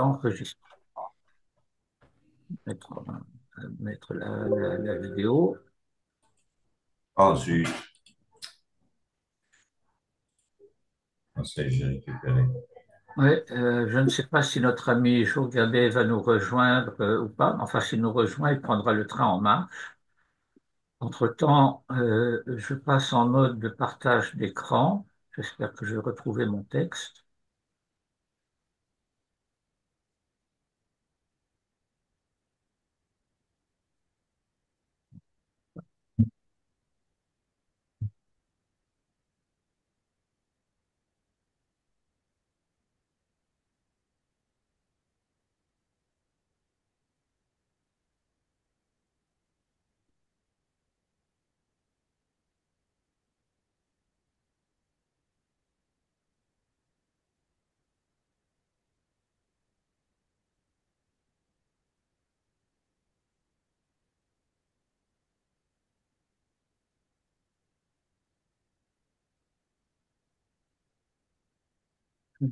Enregistre, mettre, mettre la vidéo. Ah, zut. Ah, ça y est, j'ai récupéré. Ouais, je ne sais pas si notre ami Joe va nous rejoindre ou pas. Enfin, s'il nous rejoint, il prendra le train en marche. Entre-temps, je passe en mode de partage d'écran. J'espère que je vais retrouver mon texte.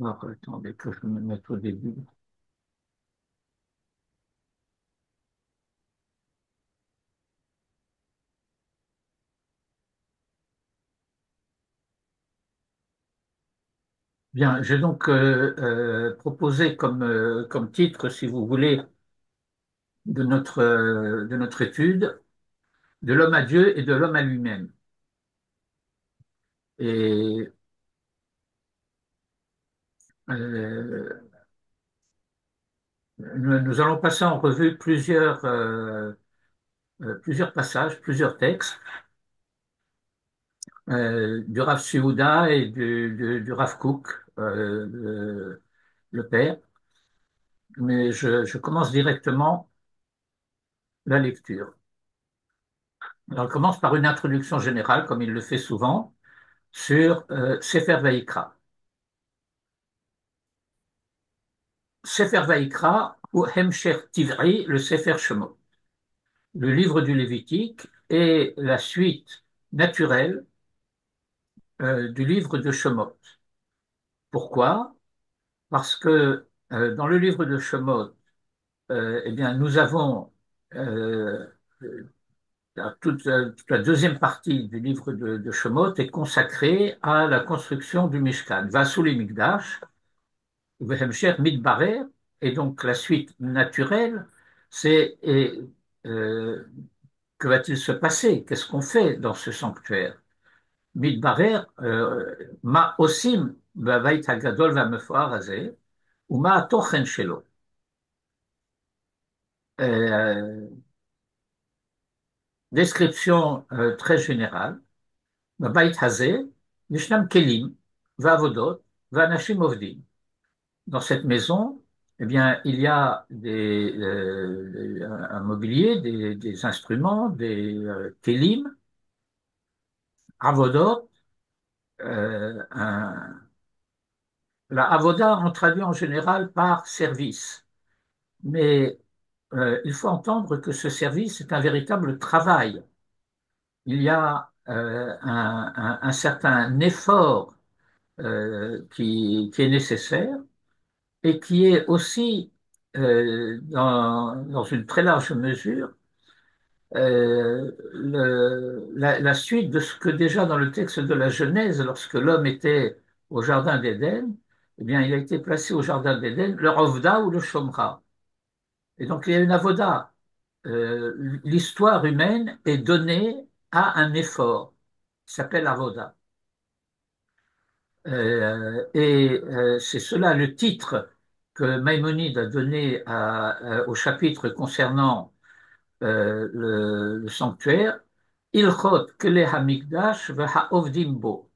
Alors, attendez que je me mette au début. Bien, j'ai donc proposé comme titre, si vous voulez, de notre étude, de l'homme à Dieu et de l'homme à lui-même. Et euh, nous allons passer en revue plusieurs passages, plusieurs textes du Rav Seuda et du Rav Kook, le père. Mais je commence directement la lecture. Alors, on commence par une introduction générale, comme il le fait souvent, sur Sefer Vayikra. Sefer Vayikra ou Hemsher Tivri, le Sefer Shemot. Le livre du Lévitique est la suite naturelle du livre de Shemot. Pourquoi? Parce que dans le livre de Shemot, eh bien, nous avons euh, toute la deuxième partie du livre de Shemot est consacrée à la construction du Mishkan. Vasuli Mikdash, Vehemsher Midbarer, et donc la suite naturelle, c'est que va-t-il se passer? Qu'est-ce qu'on fait dans ce sanctuaire? Midbarer, ma osim bavait hagadol והמפואר הזה, ומה התוכן שלו. Euh, Description très générale. בבית הזה ישנם כלים ועבודות ואנשים עובדים. Dans cette maison, eh bien, il y a un mobilier, des instruments, des kelim, avodot. La avoda, on traduit en général par service, mais il faut entendre que ce service est un véritable travail. Il y a un certain effort qui est nécessaire et qui est aussi, dans une très large mesure, la suite de ce que déjà dans le texte de la Genèse, lorsque l'homme était au Jardin d'Éden, eh bien, il a été placé au Jardin d'Éden, le Rovda ou le Shomra. Et donc, il y a une avoda. L'histoire humaine est donnée à un effort qui s'appelle avoda. C'est cela le titre que Maïmonide a donné au chapitre concernant le sanctuaire, Ilchot Kele Hamikdash veHaovdim Bo.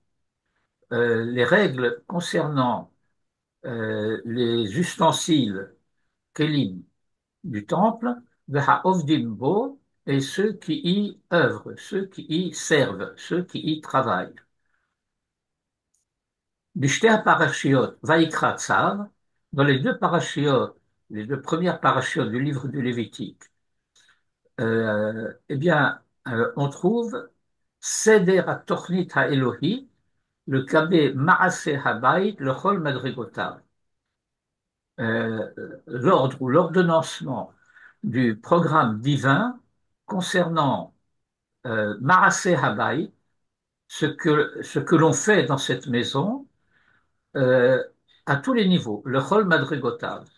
Les règles concernant les ustensiles Kelim du temple, veHaovdim Bo, et ceux qui y œuvrent, ceux qui y servent, ceux qui y travaillent. Bishter parashiot Vaikra Tzav, dans les deux parashiot, les deux premières parashiot du livre du Lévitique, eh bien, on trouve Seder HaTochnit HaElohi, le Kabé Maaseh Habayit, le Chol Madrigotav. l'ordre ou l'ordonnancement du programme divin concernant Marasé Habaï, ce que l'on fait dans cette maison euh, à tous les niveaux, le Chol Madrigotav.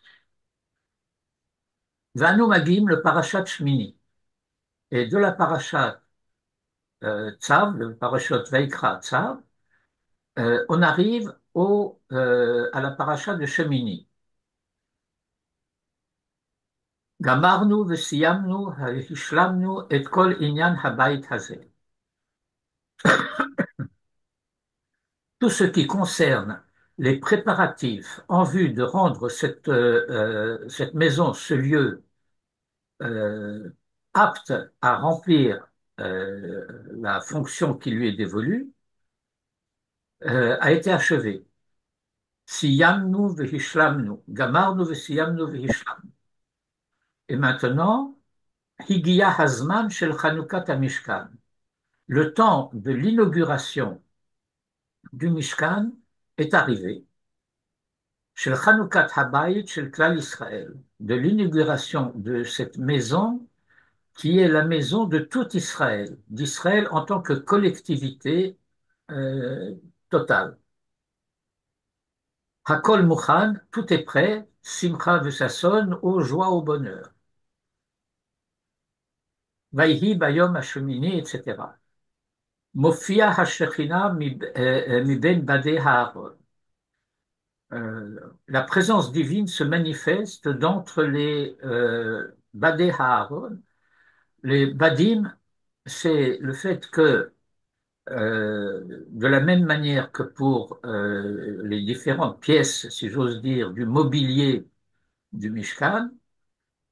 Vanu Magim, le parashat Shmini, et de la parashat Tzav, le parashat Veikra Tzav, on arrive à la parashat de Shemini. Gamarnu v'siyamnu hishlamnu et kol inyan habayit hazeh. Tout ce qui concerne les préparatifs en vue de rendre cette maison, ce lieu, euh, apte à remplir la fonction qui lui est dévolue, a été achevé. Siyamnu v'hishlamnu, gamarnu v'siyamnu v'hishlamnu. Et maintenant, Higia Hazman shel Chanukat Mishkan. Le temps de l'inauguration du Mishkan est arrivé. Shel Chanukat Habayit shel Klal Israël. De l'inauguration de cette maison qui est la maison de tout Israël, d'Israël en tant que collectivité totale. Hakol Mukhan, tout est prêt, Simcha Vesasson, aux joie, au bonheur. Vaihi Bayom Hashemini, etc. Mofia Hashechina Miben Bade Haaron. La présence divine se manifeste d'entre les Bade Haaron. Les Badim, c'est le fait que de la même manière que pour les différentes pièces, si j'ose dire, du mobilier du Mishkan,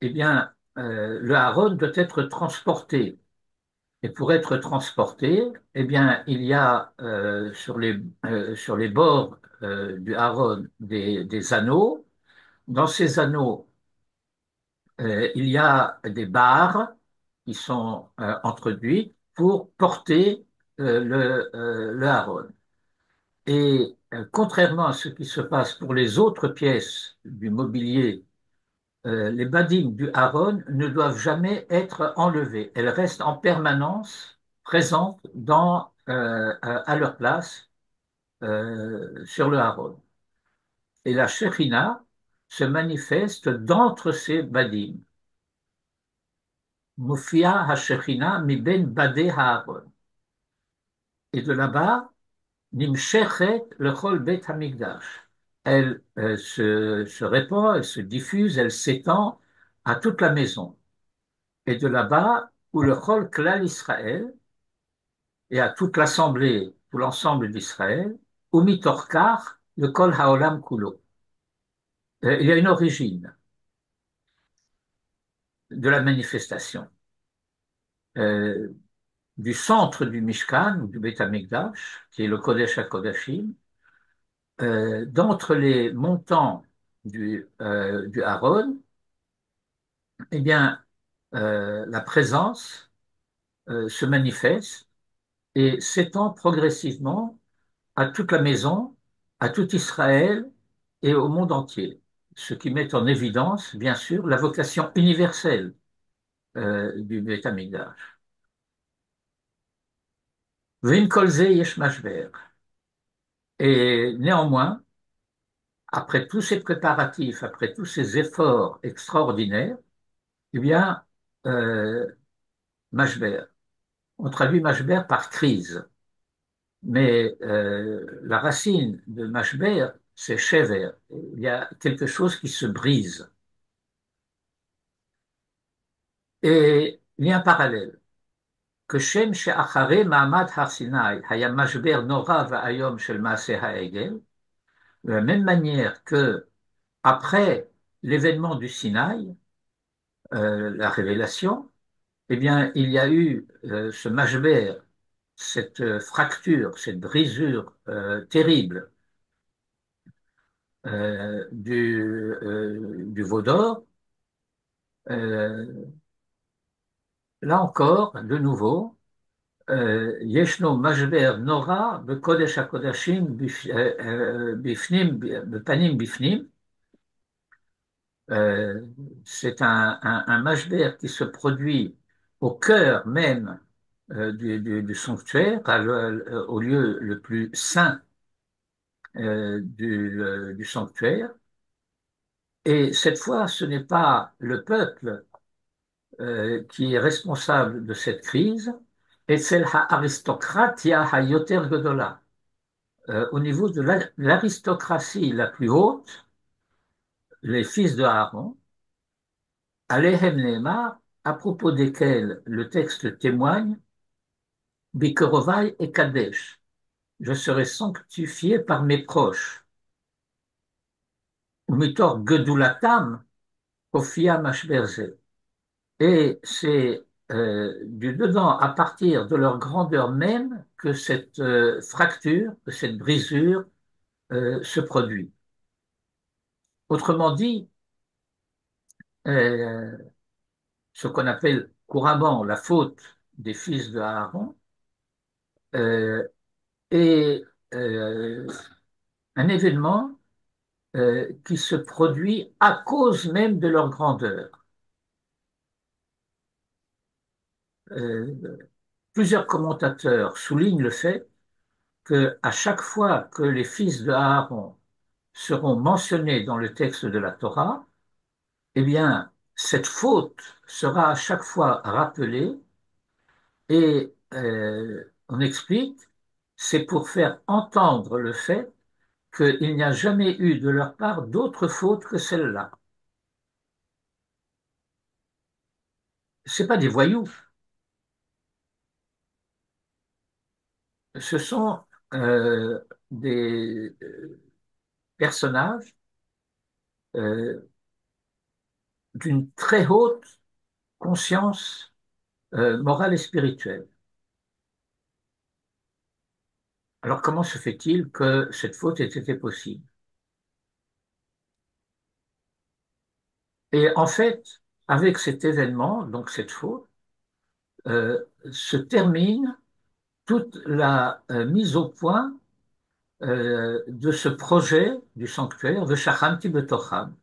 eh bien, le Aaron doit être transporté. Et pour être transporté, eh bien, il y a sur les bords du Aaron des anneaux. Dans ces anneaux, il y a des barres qui sont introduites pour porter le Aaron. Et contrairement à ce qui se passe pour les autres pièces du mobilier, les badim du Aaron ne doivent jamais être enlevées. Elles restent en permanence présentes à leur place sur le Aaron. Et la Shekhinah se manifeste d'entre ces badim. Mufia ha-Shekhinah mi ben badeh Aaron. Et de là-bas, Nimshechet lechol bet hamikdash. Elle se répand, elle se diffuse, elle s'étend à toute la maison. Et de là-bas, où le chol klal Israël et à toute l'assemblée, tout l'ensemble d'Israël, ou mitorkar, le kol haolam kulo. Il y a une origine de la manifestation. Euh, du centre du Mishkan, ou du Beit HaMikdash, qui est le Kodesh HaKodashim, d'entre les montants du Aaron, eh bien, la présence se manifeste et s'étend progressivement à toute la maison, à tout Israël et au monde entier. Ce qui met en évidence, bien sûr, la vocation universelle du Beit HaMikdash. V'im kol ze yesh mashber. Et néanmoins, après tous ces préparatifs, après tous ces efforts extraordinaires, eh bien, euh, mashber. On traduit mashber par crise. Mais la racine de mashber, c'est shever. Il y a quelque chose qui se brise. Et il y a un parallèle. Que Shem she'achare ma'amad har Sinai haya mashber nora va'ayom shel maaseh ha'egel, de la même manière que après l'événement du Sinaï, la révélation, eh bien, il y a eu ce mashber, cette fracture, cette brisure terrible du veau d'or. Euh, Là encore, de nouveau, Yeshno Mashber Nora Bekodesh HaKodashim Bifnim Bepanim Bifnim. Euh, c'est un mashber qui se produit au cœur même du sanctuaire, au lieu le plus saint du sanctuaire. Et cette fois, ce n'est pas le peuple qui est responsable de cette crise, et c'est l'aristocratia hayoter gedola. Au niveau de l'aristocratie la plus haute, les fils de Aaron, Alehem Neemar, à propos desquels le texte témoigne, Bikerovai et Kadesh, je serai sanctifié par mes proches. Umitor Gedulatam, Kofia Mashberze. Et c'est du dedans, à partir de leur grandeur même, que cette fracture, que cette brisure se produit. Autrement dit, euh, ce qu'on appelle couramment la faute des fils de Aaron euh, est un événement qui se produit à cause même de leur grandeur. Euh, Plusieurs commentateurs soulignent le fait que à chaque fois que les fils de Aaron seront mentionnés dans le texte de la Torah, eh bien, cette faute sera à chaque fois rappelée et on explique, c'est pour faire entendre le fait qu'il n'y a jamais eu de leur part d'autre faute que celle-là. C'est pas des voyous, ce sont des personnages euh, d'une très haute conscience morale et spirituelle. Alors comment se fait-il que cette faute ait été possible? Et en fait, avec cet événement, donc cette faute, se termine toute la mise au point de ce projet du sanctuaire, Veshachanti betocham,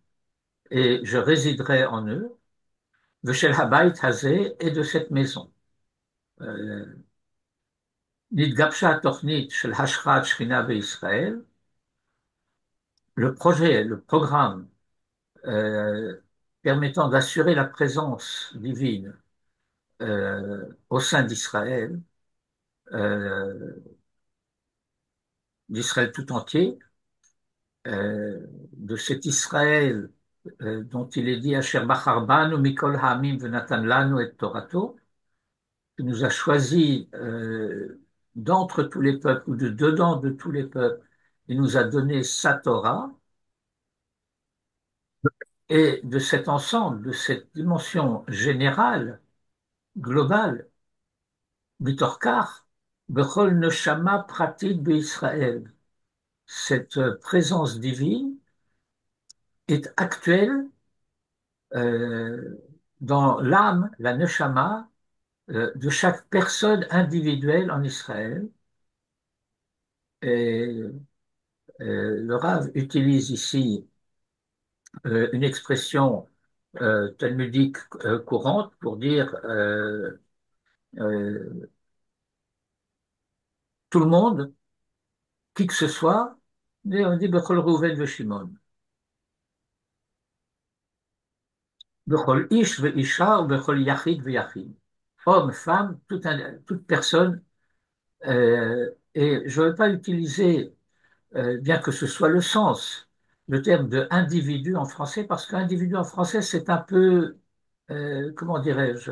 et je résiderai en eux, Veshel habayit hazeh, et de cette maison. Nitgabsha Tochnit shel Hashchat Shechina beIsraël, le projet, le programme permettant d'assurer la présence divine au sein d'Israël, euh, d'Israël tout entier, de cet Israël dont il est dit Asher Bachar Banu Mikol Ha'amim Venatan Lanu et Torato, qui nous a choisis d'entre tous les peuples ou de dedans de tous les peuples, et nous a donné sa Torah, et de cet ensemble, de cette dimension générale, globale, Bitorkar, Bechol Neshama Pratit Israël. Cette présence divine est actuelle euh, dans l'âme, la neshama, de chaque personne individuelle en Israël. Et le Rav utilise ici une expression talmudique courante pour dire euh, tout le monde, qui que ce soit, mais on dit Bechol Reuven ve Shimon, Bechol Ish ve Isha ou Bechol Yachid ve Yachid. Homme, femme, toute personne. Et je ne veux pas utiliser, bien que ce soit le sens, le terme de individu en français, parce qu'individu en français, c'est un peu, comment dirais-je,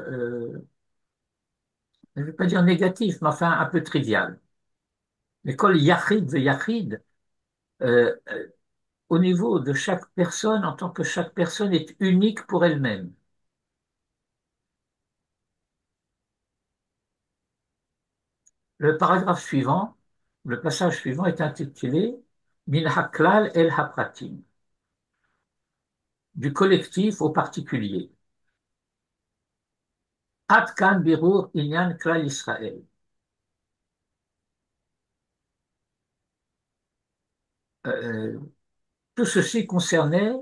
je ne vais pas dire négatif, mais enfin un peu trivial. L'école Yachid ve Yachid, euh, euh, au niveau de chaque personne, en tant que chaque personne est unique pour elle-même. Le paragraphe suivant, le passage suivant est intitulé Min haklal el hapratim, du collectif au particulier. Ad kan birur inyan klal Israël. Euh, tout ceci concernait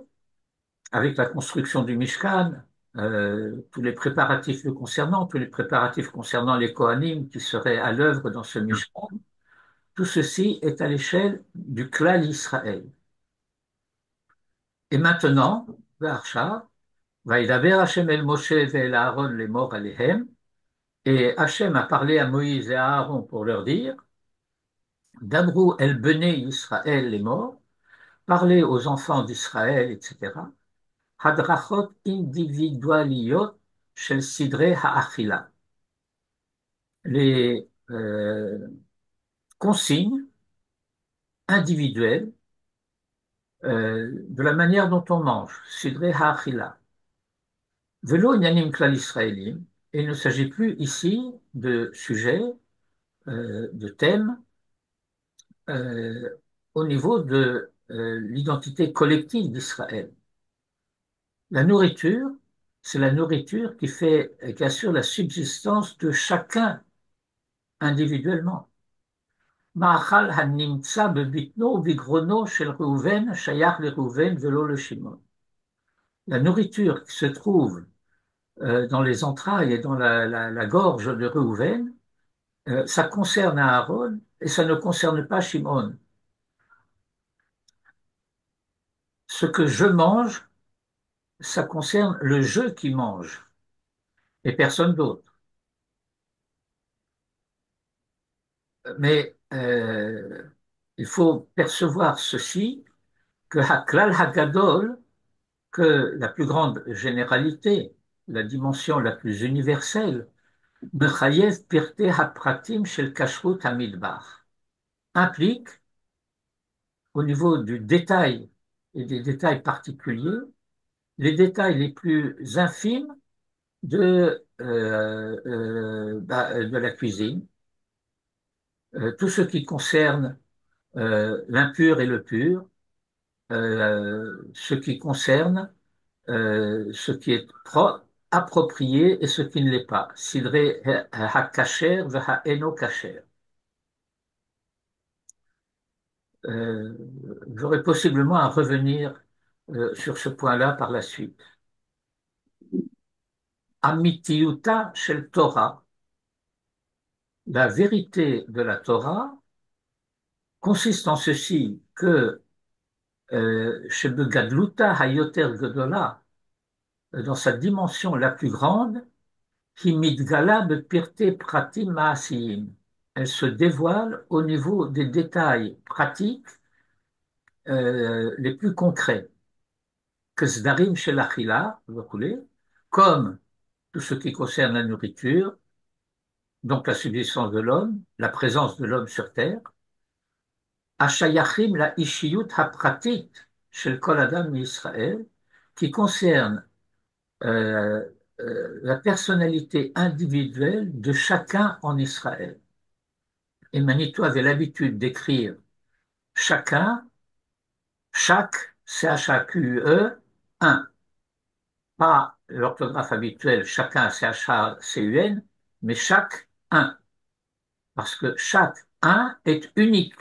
avec la construction du Mishkan, tous les préparatifs le concernant, tous les préparatifs concernant les Kohanim qui seraient à l'œuvre dans ce Mishkan, tout ceci est à l'échelle du clan Israël. Et maintenant, Varcha, Vaïdaber Hashem el Moshe et el Aaron les morts aléhem, et Hachem a parlé à Moïse et à Aaron pour leur dire, Dabrou el Bene Israël les morts, parlez aux enfants d'Israël, etc. Hadrachot individualiyot shel sidre ha'achila. Les consignes individuelles de la manière dont on mange, sidre ha'achila. Velo inyanim klal israélim. Et il ne s'agit plus ici de sujets, de thèmes euh, au niveau de l'identité collective d'Israël. La nourriture, c'est la nourriture qui assure la subsistance de chacun individuellement. Ma'achal hanimtsa bebitno ubigrono shel Reuven shayach le Reuven velo le Shimon. La nourriture qui se trouve dans les entrailles et dans la gorge de Reuven, ça concerne Aaron et ça ne concerne pas Shimon. Ce que je mange, ça concerne le je qui mange et personne d'autre. Mais il faut percevoir ceci, que Haklal Hagadol, que la plus grande généralité, la dimension la plus universelle, Mechayev Pirte Hapratim Shel Kashrut Hamidbar, implique, au niveau du détail et des détails particuliers, les détails les plus infimes de la cuisine, tout ce qui concerne l'impur et le pur, ce qui concerne ce qui est approprié et ce qui ne l'est pas. Sidre ha-kasher ha-eno kasher. Euh, J'aurai possiblement à revenir sur ce point-là par la suite. Amitiyuta shel Torah, la vérité de la Torah consiste en ceci que Shebegadluta hayoter gedola, dans sa dimension la plus grande, Himitgala bepirte pratim maasiyim. Elle se dévoile au niveau des détails pratiques les plus concrets. Que Sdarim shel achila, comme tout ce qui concerne la nourriture, donc la subsistance de l'homme, la présence de l'homme sur terre, Ashayachim la ishiyut hapratit shel kol adam Israël, qui concerne euh, la personnalité individuelle de chacun en Israël. Et Manito avait l'habitude d'écrire chacun, chaque, C-H-A-Q-U-E, un. Pas l'orthographe habituelle, chacun, C-H-A-C-U-N, mais chaque un. Parce que chaque un est unique.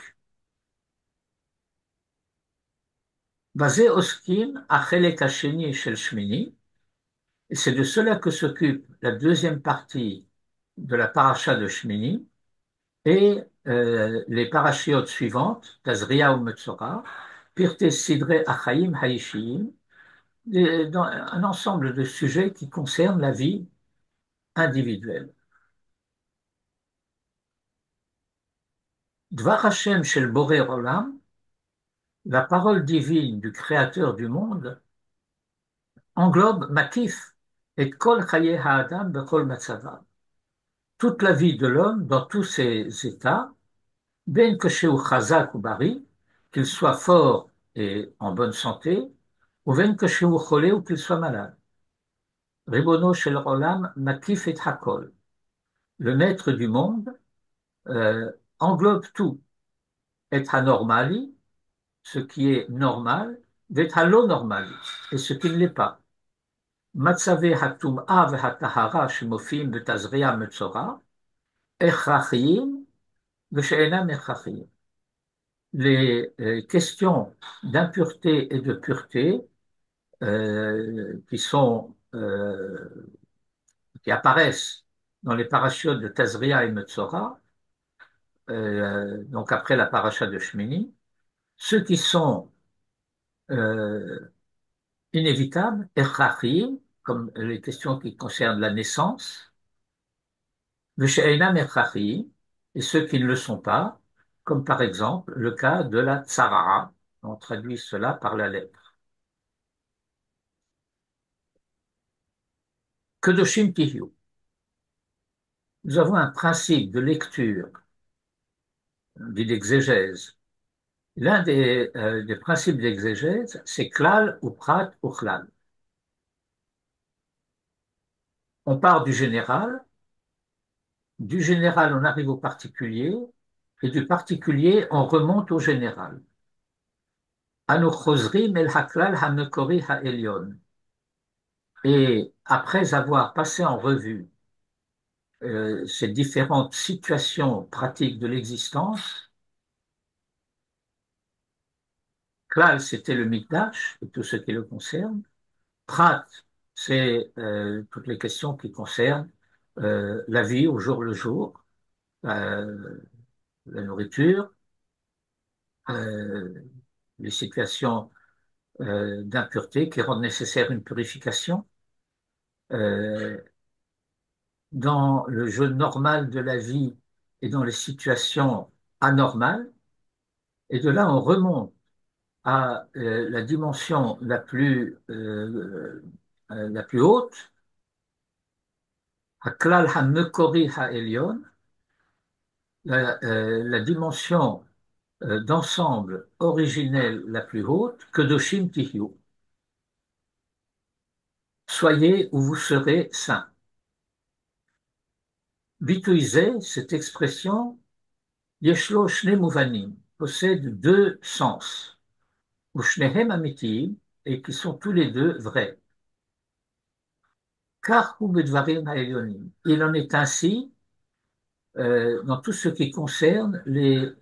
Basé Oskim, Achelek Hasheni Shel Shmini, et c'est de cela que s'occupe la deuxième partie de la paracha de Shmini, et les parachiotes suivantes, Tazria ou Metzora, Pirte Sidre Achaim Haishim, dans un ensemble de sujets qui concernent la vie individuelle. Dvar Hashem Shel Boré Olam, la parole divine du Créateur du monde, englobe Makif et Kol Chaye Ha'adam Bechol Matzava, toute la vie de l'homme dans tous ses états, Ben Kesheu Chazak ou Bari, qu'il soit fort et en bonne santé, ou Ben Kesheu Chole ou qu'il soit malade. Ribono Shel Olam Makif et Hakol. Le maître du monde englobe tout. Et anormali, ce qui est normal, et halo-normali, et ce qui ne l'est pas. Matzave hatum'a vehatahara shemofim betazria metzora, echrachiyim veshe'enam echrachiyim. Les questions d'impureté et de pureté qui apparaissent dans les parachutes de Tazria et Metzora, donc après la paracha de Shmini, ceux qui sont euh, inévitables, echrachim, comme les questions qui concernent la naissance, v'she'einam echrachim, et ceux qui ne le sont pas, comme par exemple le cas de la tsarara, on traduit cela par la lèpre. Kedoshim tihyu. Nous avons un principe de lecture, dit d'exégèse. L'un des principes d'exégèse, c'est klal ou prat ou chlal. On part du général on arrive au particulier, et du particulier on remonte au général. Anu chozrim el haklal hamekori ha'elyon. Et après avoir passé en revue ces différentes situations pratiques de l'existence, klal c'était le mikdash et tout ce qui le concerne. Prat, c'est toutes les questions qui concernent la vie au jour le jour, euh, la nourriture, euh, les situations d'impureté qui rendent nécessaire une purification. Euh, dans le jeu normal de la vie et dans les situations anormales. Et de là, on remonte à la dimension la plus haute, à Klal HaMekori HaElyon, la dimension d'ensemble originelle la plus haute, Kedoshim Tihyu. Soyez ou vous serez saints. Bituizé, cette expression, Yeshlo Shne Muvanim, possède deux sens, ou Shnehem Amitim, et qui sont tous les deux vrais. Car Hu Bedvarim Ha'elyonim. Il en est ainsi dans tout ce qui concerne les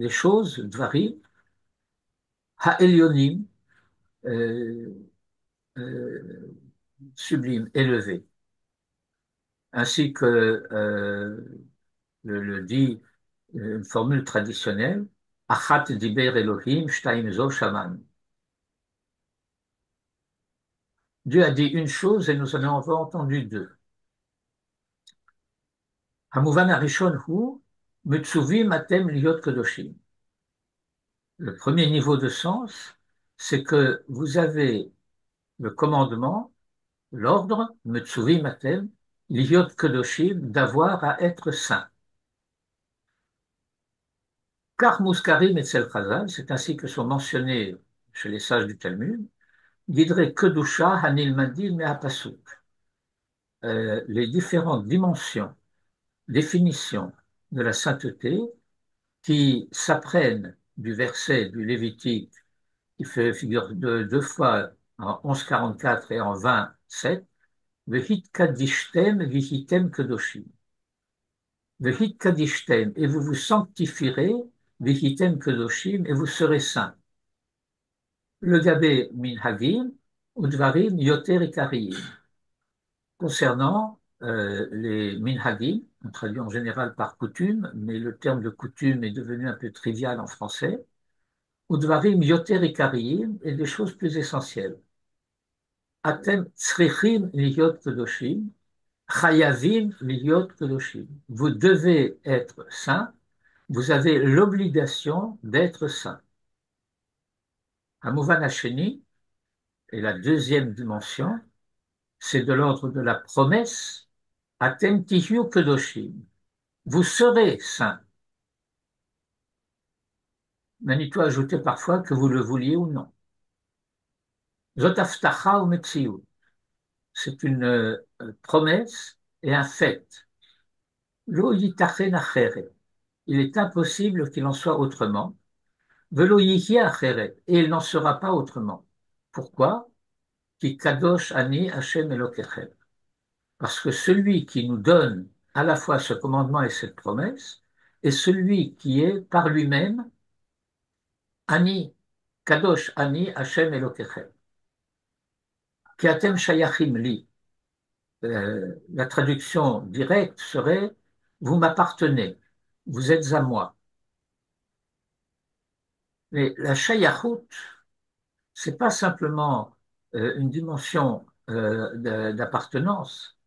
choses, Dvarim, Ha'elyonim, euh, euh, sublimes, élevées. Ainsi que le dit une formule traditionnelle, Achat diber Elohim, shtaim zo shaman. Dieu a dit une chose et nous en avons entendu deux. Hamuvan Arishon Hu, Metsuvim Atem Liot Kedoshim. Le premier niveau de sens, c'est que vous avez le commandement, l'ordre, Metsuvim Atem, Liot Kedoshim, d'avoir à être saint. Car Muskarim et Chazal, c'est ainsi que sont mentionnés chez les sages du Talmud, Gidre Kedusha Hanilmadi Me'apasuk. Les différentes dimensions, définitions de la sainteté qui s'apprennent du verset du Lévitique qui fait figure de deux fois en 11,44 et en 27, Vehit kadishtem vihitem kedoshim. Vehit kadishtem, et vous vous sanctifierez, vihitem kedoshim, et vous serez saints. Le gabé minhagim, udvarim yoter ikariyim. Concernant les minhagim, on traduit en général par coutume, mais le terme de coutume est devenu un peu trivial en français, udvarim yoter ikariyim, et des choses plus essentielles. Atem tzrichim liyot kedoshim, chayavim liyot kedoshim. Vous devez être saint, vous avez l'obligation d'être saint. Hamouvan Hasheni est la deuxième dimension, c'est de l'ordre de la promesse, Atem tihyu kedoshim. Vous serez saint. Manito a ajouté parfois que vous le vouliez ou non. Zot haftacha ou metziut. C'est une promesse et un fait. Lo yitachen acheret. Il est impossible qu'il en soit autrement. Velo yihi acheret. Et il n'en sera pas autrement. Pourquoi? Ki kadosh ani Hashem Elokechem. Parce que celui qui nous donne à la fois ce commandement et cette promesse est celui qui est par lui-même ani, kadosh ani Hashem Elokechem. Kiatem shayachim li. La traduction directe serait vous m'appartenez, vous êtes à moi. Mais la shayachut, c'est pas simplement une dimension d'appartenance,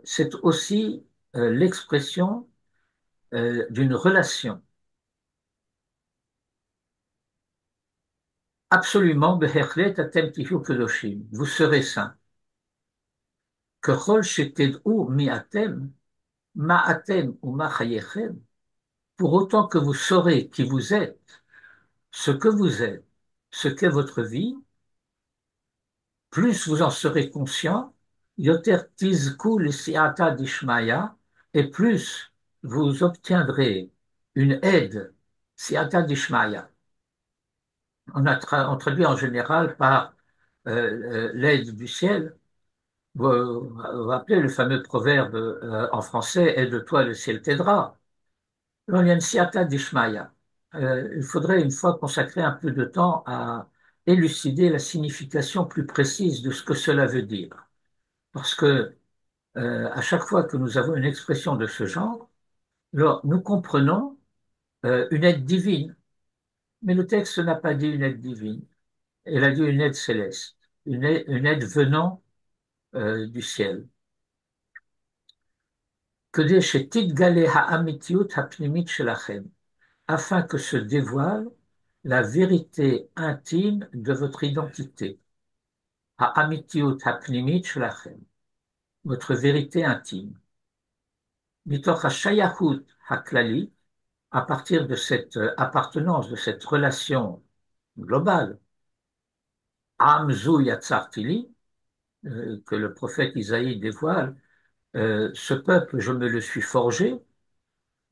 c'est aussi l'expression d'une relation. Absolument, behechlet atem tihu kedoshim. Vous serez saints. Kechol sheted'u mi atem, ma atem ou ma chayechem. Pour autant que vous saurez qui vous êtes, ce qu'est votre vie, plus vous en serez conscient, yoter tizku l'siata dishmaya, et plus vous obtiendrez une aide, siata dishmaya. On traduit en général par l'aide du ciel. Vous rappelez le fameux proverbe en français, aide-toi, le ciel t'aidera. Alors, il y a une siata d'Ishmaïa. Il faudrait une fois consacrer un peu de temps à élucider la signification plus précise de ce que cela veut dire. Parce que à chaque fois que nous avons une expression de ce genre, alors, nous comprenons une aide divine. Mais le texte n'a pas dit une aide divine. Il a dit une aide céleste, une aide venant du ciel. כדי שתתגלה האמיתיות הפנימית שלכם, afin que se dévoile la vérité intime de votre identité. האמיתיות הפנימית שלכם, votre vérité intime. מתוך השייכות הכללית, à partir de cette appartenance, de cette relation globale, עם זו יצרתי לי, que le prophète Isaïe dévoile, ce peuple, je me le suis forgé,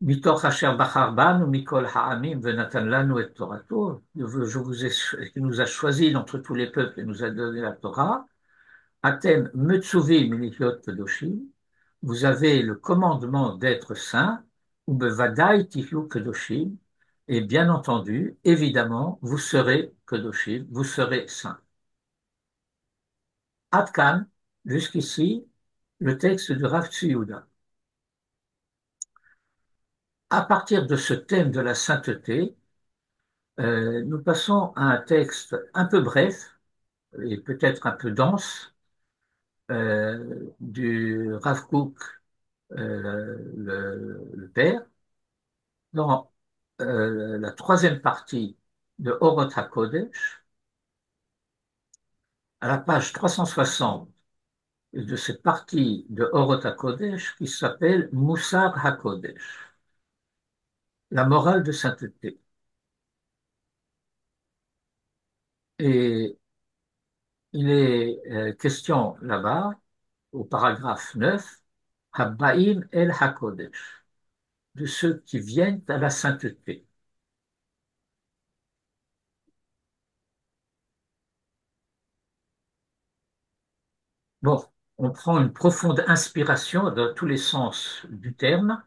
מתוך אשר בחר בנו מכל העמים ונתן לנו את תורתו, qui nous a choisis d'entre tous les peuples et nous a donné la Torah, אתם מצווים להיות קדושים, vous avez le commandement d'être saint, ובוודאי תהיו קדושים, et bien entendu, évidemment, vous serez קדושים, vous serez saints. עד כאן, jusqu'ici, le texte de Rav Tzvi Yehuda. À partir de ce thème de la sainteté, nous passons à un texte un peu bref et peut-être un peu dense du Rav Kook, le père, dans la troisième partie de Orot HaKodesh, à la page 360 de cette partie de Orot HaKodesh qui s'appelle Moussar HaKodesh, la morale de sainteté. Et il est question là-bas, au paragraphe 9, Habbaim el HaKodesh, de ceux qui viennent à la sainteté. Bon, on prend une profonde inspiration dans tous les sens du terme,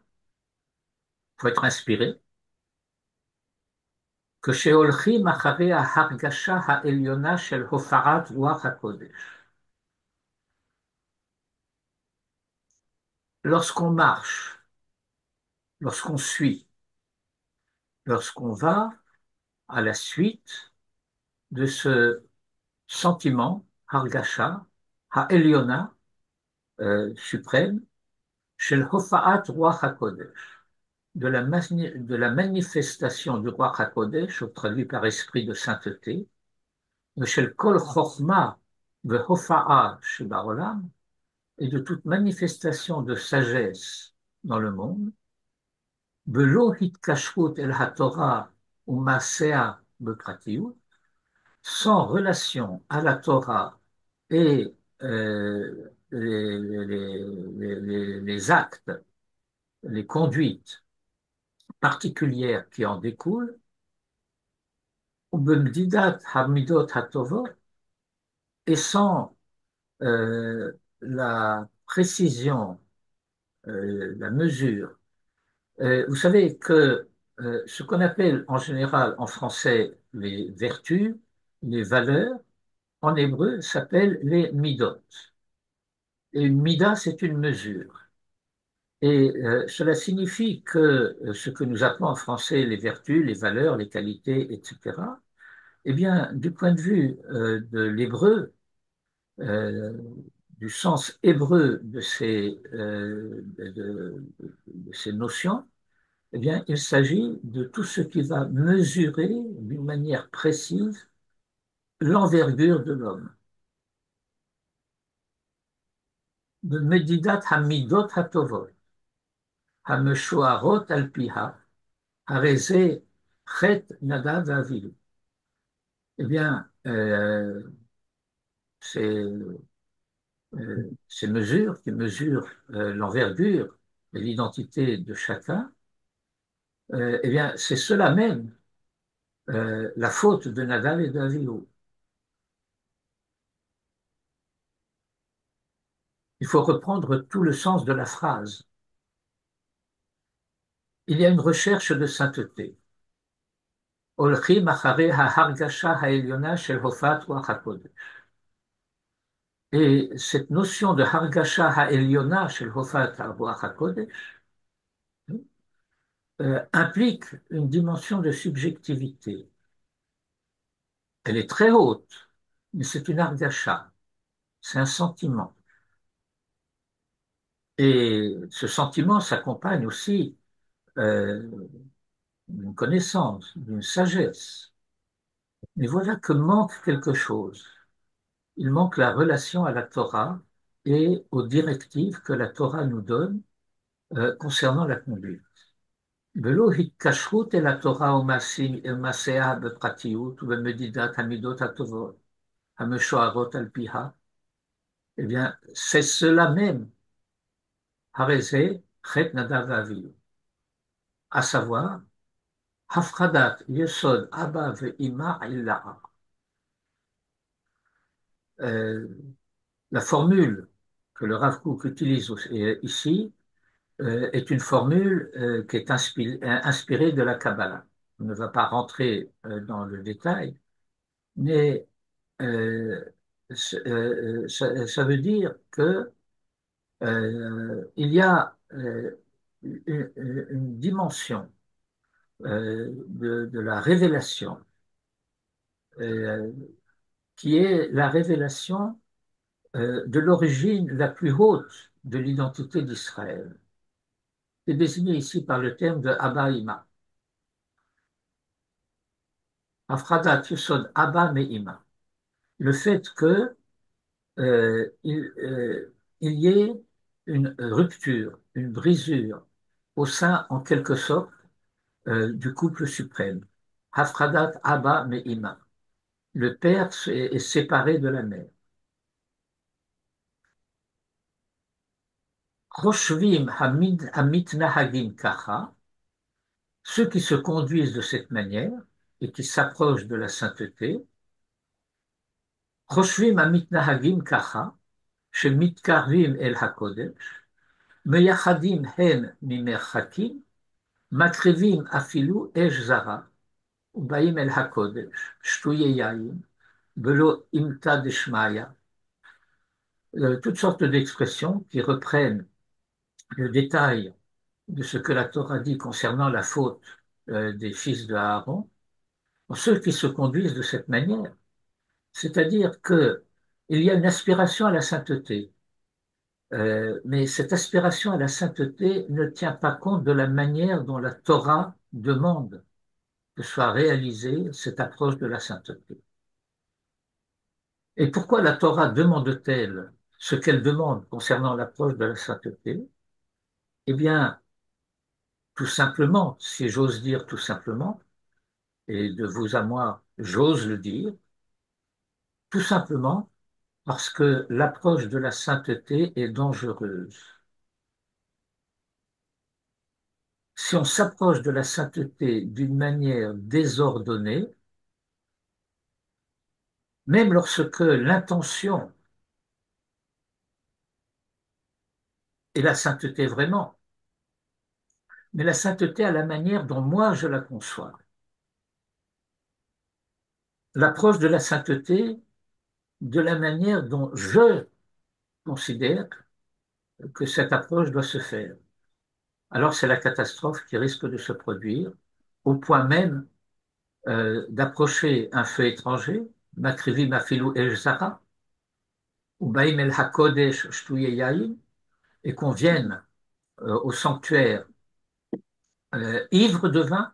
il faut être inspiré, que sheholchim acharei hargasha ha'elyona shel hofarat ruach HaKodesh. Lorsqu'on marche, lorsqu'on suit, lorsqu'on va à la suite de ce sentiment, hargasha, ha'elyona, suprême, shel hofaat ruach HaKodesh, de la manifestation du roi HaKodesh, traduit par esprit de sainteté, de shel kol chokhma vehofa'a shebaolam, et de toute manifestation de sagesse dans le monde, belo hitkashrut el haTorah ou masea bepratiut, sans relation à la Torah et les actes, les conduites particulières qui en découlent, ou bemdidat hamidot hatovot, et sans la précision, la mesure. Vous savez que ce qu'on appelle en général en français les vertus, les valeurs, en hébreu s'appellent les midot. Et une mida, c'est une mesure. Et cela signifie que ce que nous appelons en français les vertus, les valeurs, les qualités, etc., eh bien, du point de vue de l'hébreu, euh, du sens hébreu de ces notions, eh bien, il s'agit de tout ce qui va mesurer d'une manière précise l'envergure de l'homme. De Medidat Hamidot Hatovot, Hameshoarot Alpiha, Hareze Chet Nadav Avilu. Eh bien, ces, ces mesures qui mesurent l'envergure et l'identité de chacun, eh bien, c'est cela même la faute de Nadav et d'Avihu. Il faut reprendre tout le sens de la phrase. Il y a une recherche de sainteté. Olchim acharei ha'hargasha ha'elyona shel hofat ruach hakodesh. Et cette notion de hargasha ha'elyona shel hofat ruach hakodesh implique une dimension de subjectivité. Elle est très haute, mais c'est une hargasha, c'est un sentiment. Et ce sentiment s'accompagne aussi euh, d'une connaissance, d'une sagesse. Mais voilà que manque quelque chose. Il manque la relation à la Torah et aux directives que la Torah nous donne concernant la conduite. ולא התקשרות אל התורה ומעשיה בפרטיות ובמדידת המידות הטובות המשוערות על פיה, eh bien, c'est cela même, הרי זה חטא נדב ואביהו, à savoir, הפחדת יסוד אבא ואמא עילה. Euh, la formule que le Rav Kook utilise ici est une formule qui est inspirée de la Kabbalah. On ne va pas rentrer dans le détail, mais euh, ça veut dire que il y a une dimension de la révélation euh, qui est la révélation de l'origine la plus haute de l'identité d'Israël. C'est désigné ici par le terme de Abba Ima. Afradat Yusod Abba Me'ima. Le fait que il y ait une rupture, une brisure au sein, en quelque sorte, du couple suprême. Hafradat Abba Me'ima. Le père est séparé de la mère. Choshvim Hamitnahagim Kacha, ceux qui se conduisent de cette manière et qui s'approchent de la sainteté, Choshvim Hamitnahagim Kacha, Shemitkarvim El HaKodesh, Meyachadim Hem Mimerchakim, Makrivim Afilu Esh Zara, Ubaim El HaKodesh, Shtuye Yaim, Belo Imta Deshmaya, toutes sortes d'expressions qui reprennent le détail de ce que la Torah dit concernant la faute des fils de Aaron, ceux qui se conduisent de cette manière. C'est-à-dire qu'il y a une aspiration à la sainteté, mais cette aspiration à la sainteté ne tient pas compte de la manière dont la Torah demande que soit réalisée cette approche de la sainteté. Et pourquoi la Torah demande-t-elle ce qu'elle demande concernant l'approche de la sainteté? Eh bien, tout simplement, si j'ose dire tout simplement, et de vous à moi, j'ose le dire, tout simplement parce que l'approche de la sainteté est dangereuse. Si on s'approche de la sainteté d'une manière désordonnée, même lorsque l'intention est la sainteté vraiment, mais la sainteté à la manière dont moi je la conçois. L'approche de la sainteté de la manière dont je considère que cette approche doit se faire. Alors c'est la catastrophe qui risque de se produire, au point même d'approcher un feu étranger, Makrivi Mafilu El Zara, ou Baïm El Hakodesh Shtuye Yaïm, et qu'on vienne au sanctuaire ivre de vin.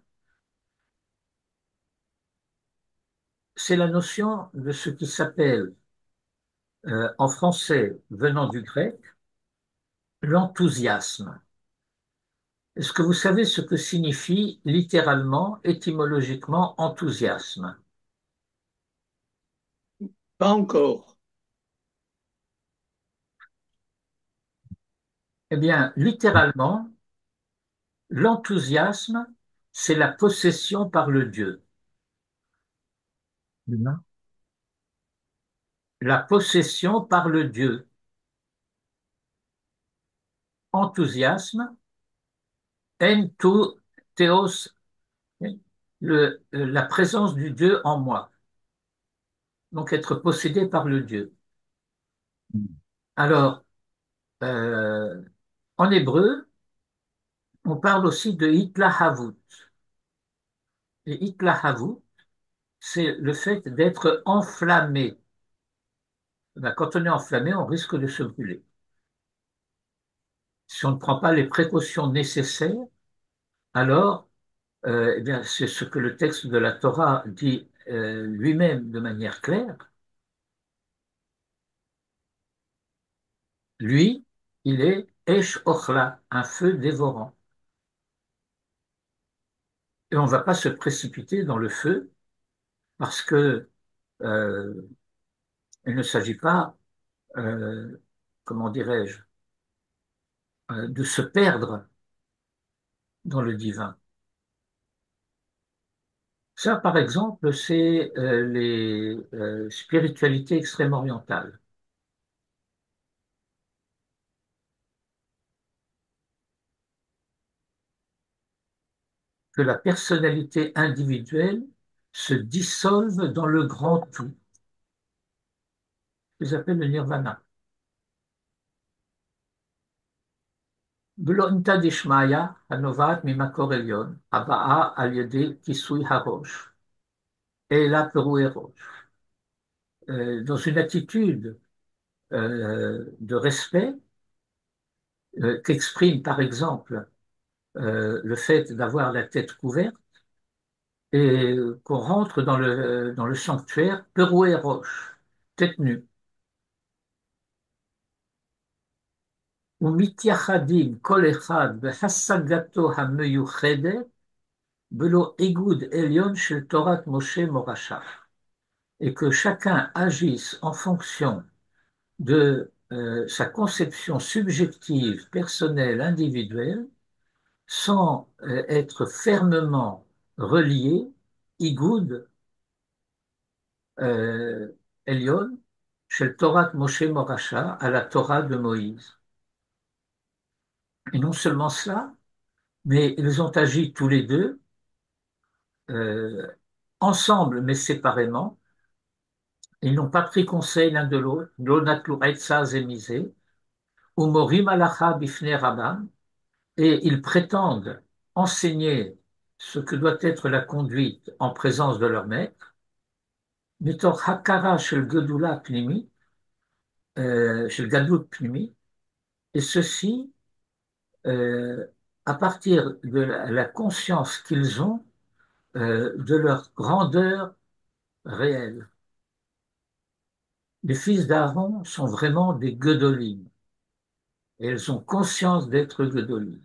C'est la notion de ce qui s'appelle en français venant du grec l'enthousiasme. Est-ce que vous savez ce que signifie littéralement, étymologiquement, enthousiasme? Pas encore. Eh bien, littéralement, l'enthousiasme, c'est la possession par le Dieu. La possession par le Dieu. Enthousiasme, en théos, la présence du Dieu en moi. Donc être possédé par le Dieu. Alors, euh, en hébreu, on parle aussi de hitlahavut. Et hitlahavut, c'est le fait d'être enflammé. Ben, quand on est enflammé, on risque de se brûler. Si on ne prend pas les précautions nécessaires, alors, eh bien, c'est ce que le texte de la Torah dit lui-même de manière claire. Lui, il est Esh Ochla, un feu dévorant. Et on ne va pas se précipiter dans le feu parce que euh, il ne s'agit pas, euh, comment dirais-je, de se perdre dans le divin. Ça, par exemple, c'est les spiritualités extrême-orientales. Que la personnalité individuelle se dissolve dans le grand tout. Ils appellent le nirvana. Belonta dishmaya hanovat mimakor elyon, abaa al yede kisui harosh, et la perouerosh. Dans une attitude de respect qu'exprime par exemple le fait d'avoir la tête couverte et qu'on rentre dans le sanctuaire perouerosh, tête nue. ומתייחדים כל אחד בהשגתו המיוחדת בלא איגוד עליון של תורת משה מורשה. Et que chacun agisse en fonction de sa conception subjective, personnelle, individuelle, sans être fermement relié, igoud, Elion, chez Torah Moshe Morasha, à la Torah de Moïse. Et non seulement cela, mais ils ont agi tous les deux, euh, ensemble mais séparément. Ils n'ont pas pris conseil l'un de l'autre, l'onatlu etza zemisé, ou morim alacha bifne rabban, et ils prétendent enseigner ce que doit être la conduite en présence de leur maître, mitor hakara shel gedula pnimi, shel gadlut pnimi, et ceci euh, à partir de la conscience qu'ils ont de leur grandeur réelle. Les fils d'Aaron sont vraiment des guedolim, et ils ont conscience d'être guedolim.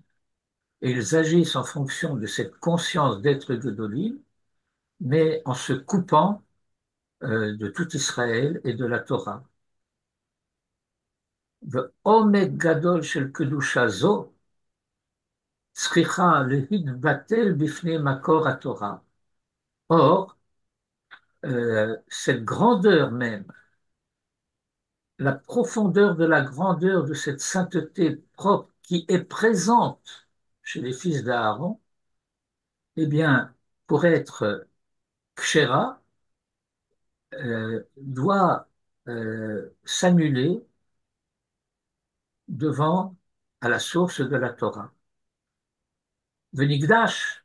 Et ils agissent en fonction de cette conscience d'être guedolim, mais en se coupant de tout Israël et de la Torah. Omek gadol shel kedusha zo, tzricha lehitbatel bifnei makor haTorah. Or, cette grandeur même, la profondeur de la grandeur de cette sainteté propre qui est présente chez les fils d'Aaron, eh bien, pour être kshera, doit s'annuler devant à la source de la Torah. Venigdash,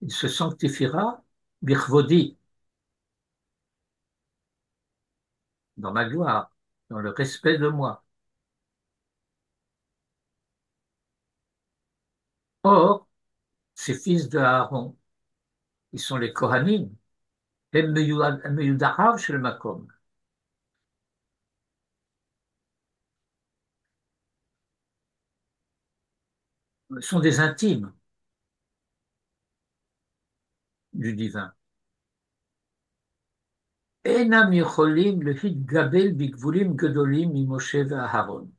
il se sanctifiera, birvodi, dans ma gloire, dans le respect de moi. Or, ces fils de Aaron, ils sont les Kohanim, הם מיודעיו של מקום. Sont des intimes du divin. אינם יכולים להתגבל בגבולים גדולים ממשה ואהרון.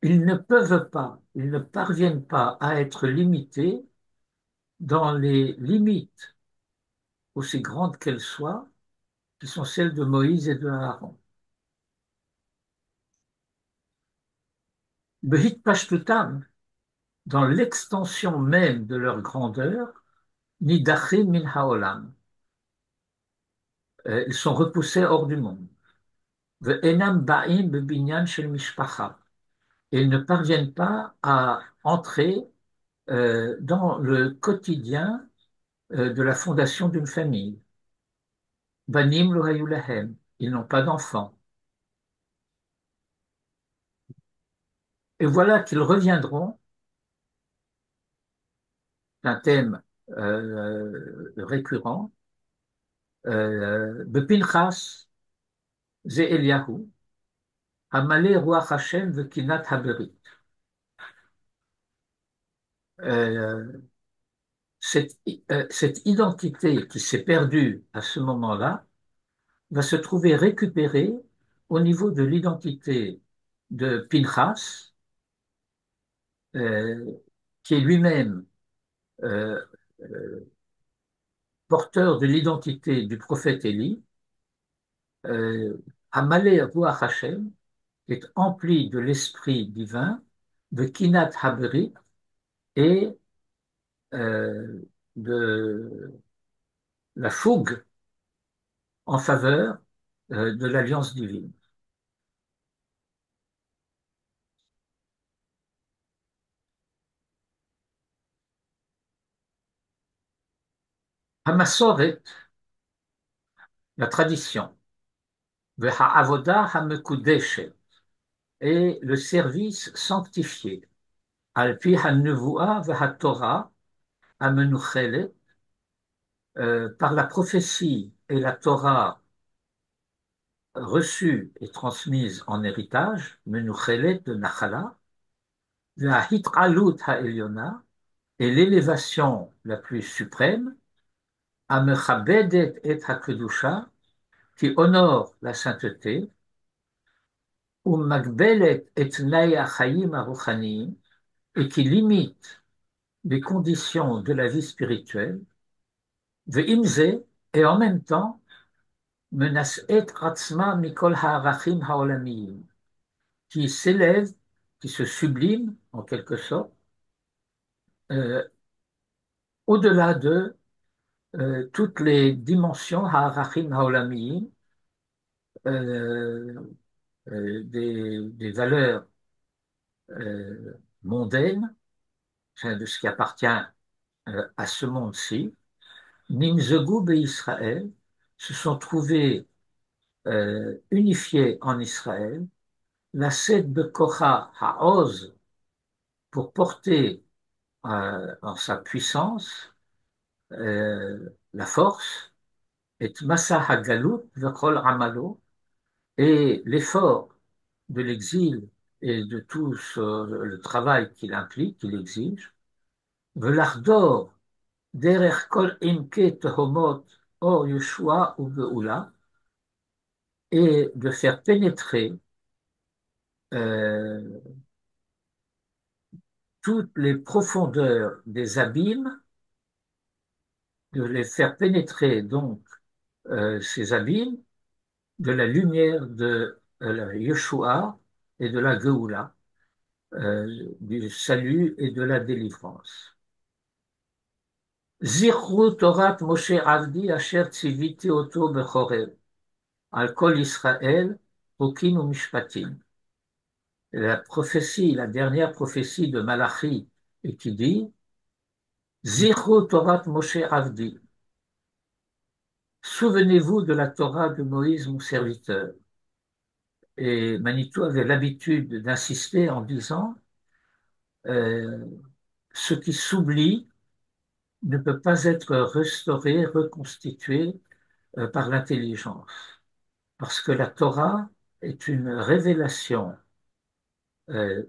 Ils ne peuvent pas, ils ne parviennent pas à être limités dans les limites, aussi grandes qu'elles soient, qui sont celles de Moïse et de Aaron. Behit Pashtutam, dans l'extension même de leur grandeur, Nidachim min haolam. Ils sont repoussés hors du monde. Ve'enam ba'im bebinyan shel mishpacha. Et ils ne parviennent pas à entrer dans le quotidien de la fondation d'une famille. Banim lo hayu lahem. Ils n'ont pas d'enfants. Et voilà qu'ils reviendront d'un thème récurrent, Bepinchas ze Eliyahu, Hamalé Ruach Hashem vekinat haberit. Euh, cette identité qui s'est perdue à ce moment-là va se trouver récupérée au niveau de l'identité de Pinchas, euh, qui est lui-même euh, euh, porteur de l'identité du prophète Élie, Amalé Ruach Hashem, est empli de l'esprit divin, de Kinat Haberit et euh, de la fougue en faveur de l'alliance divine. Hamasoret, la tradition, Ve'ha'avoda ha'mekudeshet, et le service sanctifié, Al-pi ha'nevuah ve'ha'torah ha'menuchelet, par la prophétie et la Torah reçue et transmise en héritage, menuchelet de Nachala, ve'ha'hit'alut ha'elyona, et l'élévation la plus suprême, Amechabedet et Hakedusha, qui honore la sainteté, ou Magbelet et Naya Chaim Aruchaniim, et qui limite les conditions de la vie spirituelle, Ve'imze, et en même temps, Menas et Ratzma Mikol Ha'arachim Ha'olamiyim, qui s'élève, qui se sublime, en quelque sorte, euh, au-delà de toutes les dimensions Ha'arachim Ha'olamiyim, euh, des valeurs mondaines, de ce qui appartient à ce monde-ci, Nimzegu et Israël se sont trouvés unifiés en Israël, la sed de Kocha Ha'oz pour porter en sa puissance la force, et Massa Hagalut vechol Amalo, et l'effort de l'exil et de tout le travail qu'il implique, qu'il exige, Velardor derech kol imke tehomot or Yeshua ou Geoula, et de faire pénétrer euh, toutes les profondeurs des abîmes, de les faire pénétrer donc ces abîmes de la lumière de la Yeshua et de la Geoula, du salut et de la délivrance. Zichru Torat Moshe Avdi Asher Tziviti Oto Bechorev Al Kol Israël Hukim u'Mishpatim. La prophétie, la dernière prophétie de Malachi, et qui dit Zichru Torat Moshe Avdi. Souvenez-vous de la Torah de Moïse, mon serviteur. Et Manitou avait l'habitude d'insister en disant euh, ce qui s'oublie ne peut pas être restauré, reconstitué par l'intelligence. Parce que la Torah est une révélation euh,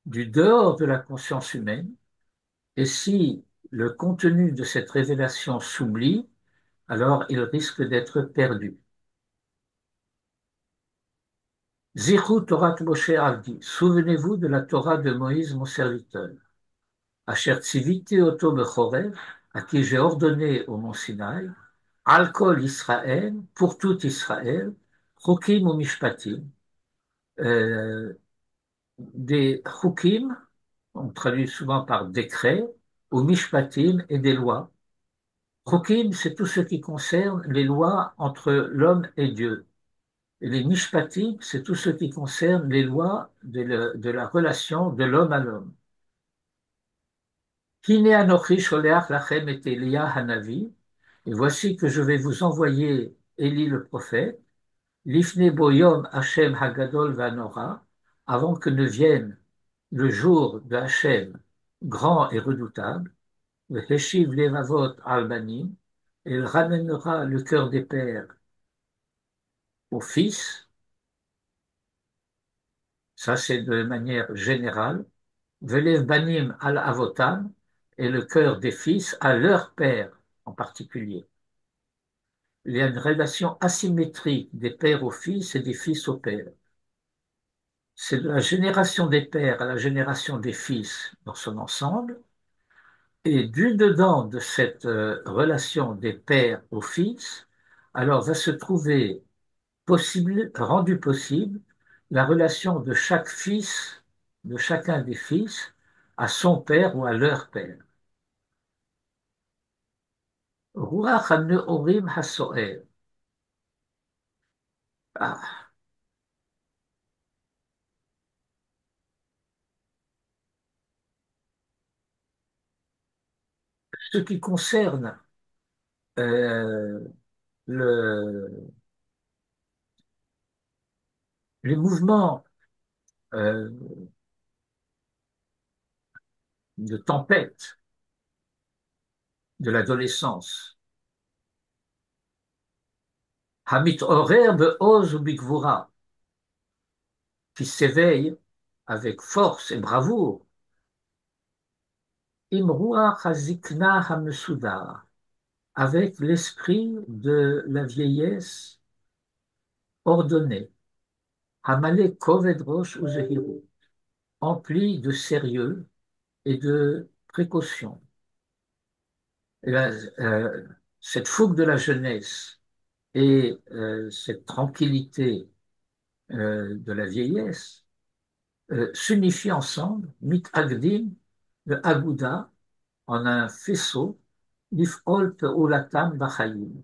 du dehors de la conscience humaine. Et si le contenu de cette révélation s'oublie, alors il risque d'être perdu. Zichru Torah Moshe Avdi. Souvenez-vous de la Torah de Moïse, mon serviteur. Asher tziviti oto bechorev, à qui j'ai ordonné au mont Sinaï, al kol Israël, pour tout Israël, chukim ou mishpatim, euh, des chukim, on traduit souvent par décret, ou mishpatim et des lois. Chukim, c'est tout ce qui concerne les lois entre l'homme et Dieu. Et les mishpatim, c'est tout ce qui concerne les lois de la relation de l'homme à l'homme. Hine anochi sholeach lachem et Elia hanavi, et voici que je vais vous envoyer Élie le prophète, lifne boyom Hashem hagadol vanora, avant que ne vienne le jour de Hashem grand et redoutable, le heshiv levavot albanim, et il ramènera le cœur des pères aux fils, ça c'est de manière générale, velev banim al avotam, et le cœur des fils à leur père en particulier. Il y a une relation asymétrique des pères aux fils et des fils aux pères. C'est de la génération des pères à la génération des fils dans son ensemble, et du dedans de cette relation des pères aux fils, alors va se trouver possible, rendu possible, la relation de chaque fils, de chacun des fils, à son père ou à leur père. Ruach ha-ne'orim ha-so'er. Ah, ce qui concerne euh, le, les mouvements euh, de tempête de l'adolescence, Hamit Orer Be'oz ou Bigvura, qui s'éveille avec force et bravoure, Imrua Chazikna Hamesudar, avec l'esprit de la vieillesse ordonnée, Hamale Koved Rosh Uzehiru, empli de sérieux et de précaution. Et là, cette fougue de la jeunesse et cette tranquillité de la vieillesse s'unifient ensemble, mit agdim, le agouda, en un faisceau, lif'ol pe'ulatam b'chayim,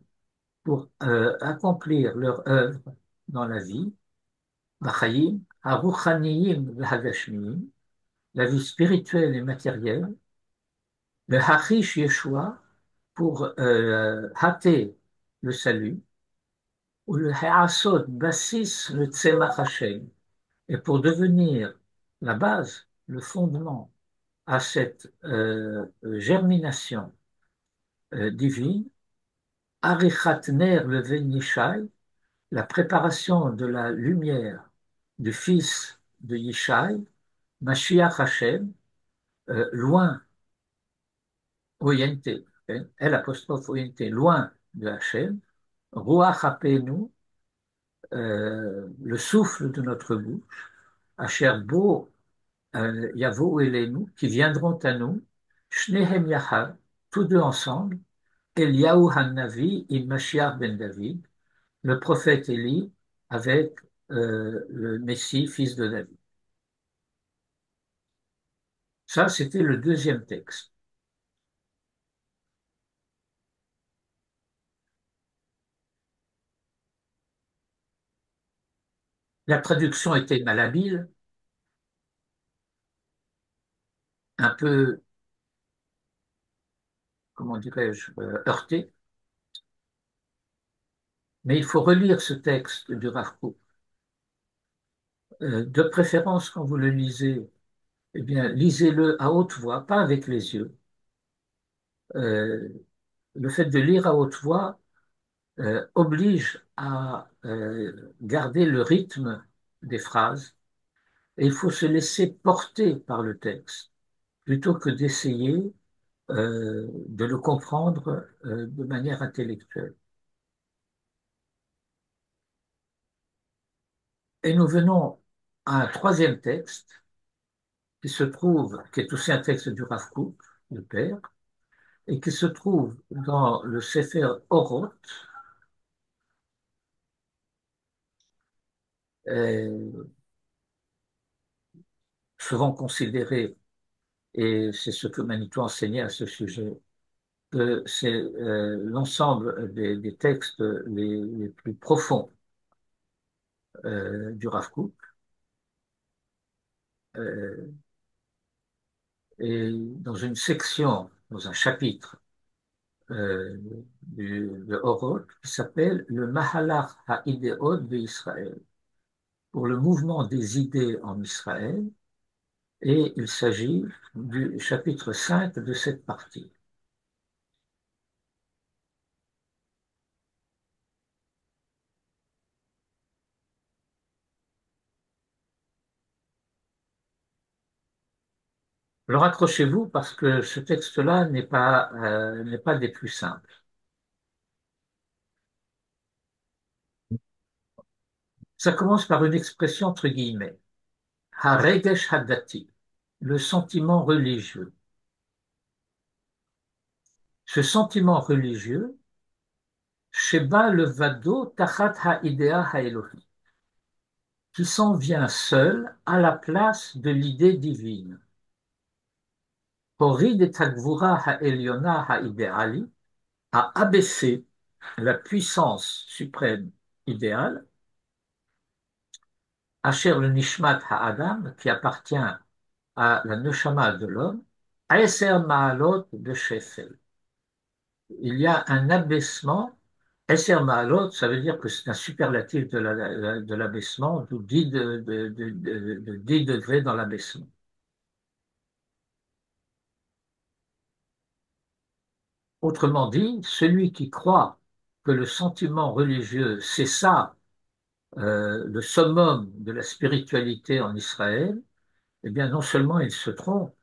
pour accomplir leur œuvre dans la vie, b'chayim, haruchaniyim v'hagashmiyim, la vie spirituelle et matérielle, le hachish Yeshua, pour hâter le salut, ou le ha'asot basis le tzemach Hashem, et pour devenir la base, le fondement à cette germination divine, Arichat Ner le Yishai, la préparation de la lumière du fils de Yishai, Mashiach Hashem, loin, orienté, L apostrophe orienté, loin de Hashem, Ruach Apenu, le souffle de notre bouche, Asher Bo Yavo Elenu, qui viendront à nous, Shnehem Yachad, tous deux ensemble, Eliyahu Han-Navi et Mashiach ben David, le prophète Élie avec le Messie, fils de David. Ça, c'était le deuxième texte. La traduction était malhabile, un peu, comment dirais-je, heurtée, mais il faut relire ce texte du Rav Kook. De préférence, quand vous le lisez, eh bien, lisez-le à haute voix, pas avec les yeux. Euh, le fait de lire à haute voix oblige à garder le rythme des phrases et il faut se laisser porter par le texte plutôt que d'essayer de le comprendre de manière intellectuelle. Et nous venons à un troisième texte qui se trouve, qui est aussi un texte du Rav Kook, le père, et qui se trouve dans le Sefer Oroth, souvent considéré, et c'est ce que Manitou enseignait à ce sujet, que c'est l'ensemble des textes les plus profonds du Rav Kook. Euh, et dans une section, dans un chapitre euh, de Oroth qui s'appelle le Mahalach HaIdeot d'Israël, pour le mouvement des idées en Israël, et il s'agit du chapitre 5 de cette partie. Alors accrochez-vous parce que ce texte-là n'est pas des plus simples. Ça commence par une expression entre guillemets, Haregesh Hadati, le sentiment religieux. Ce sentiment religieux, Sheba levado tachat ha'idea ha'elohi, qui s'en vient seul à la place de l'idée divine. Horid et Tagvura ha'elyona ha'idéali, a abaissé la puissance suprême idéale, Asher le Nishmat ha'adam, qui appartient à la neshama de l'homme, Aeser ma'alot de Shefel. Il y a un abaissement. Eser ma'alot, ça veut dire que c'est un superlatif de l'abaissement, d'où 10, de 10 degrés dans l'abaissement. Autrement dit, celui qui croit que le sentiment religieux, c'est ça, le summum de la spiritualité en Israël, eh bien, non seulement il se trompe,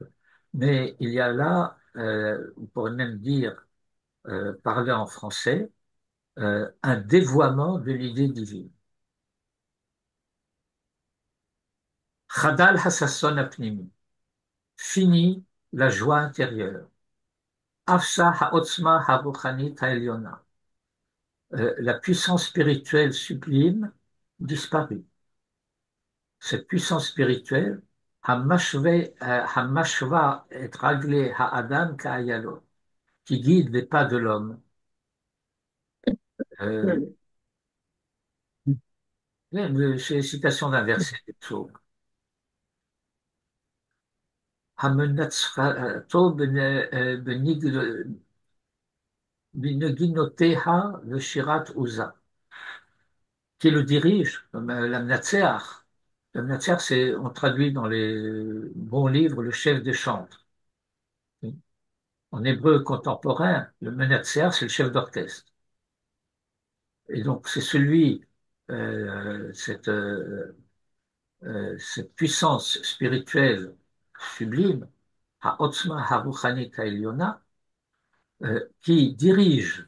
mais il y a là, on pourrait même dire, parler en français, un dévoiement de l'idée divine. Chadal hasasson apnimi, fini la joie intérieure. Afsa ha'otzma ha'ruchanit ha'elyona, la puissance spirituelle sublime disparut. Cette puissance spirituelle, hamashva et ragle ha'adam ka'ayalo, qui guide les pas de l'homme. Euh, c'est une citation d'un verset des psaumes. Hamenatzrato beneginoteha le shirat uza, qui le dirige, comme l'Amnatseach. L'Amnatseach, c'est, on traduit dans les bons livres, le chef des chantres. En hébreu contemporain, le Menatseach, c'est le chef d'orchestre. Et donc, c'est celui, euh, cette, euh, cette puissance spirituelle sublime, Ha'otzma Haruchanit Ha'elyona, qui dirige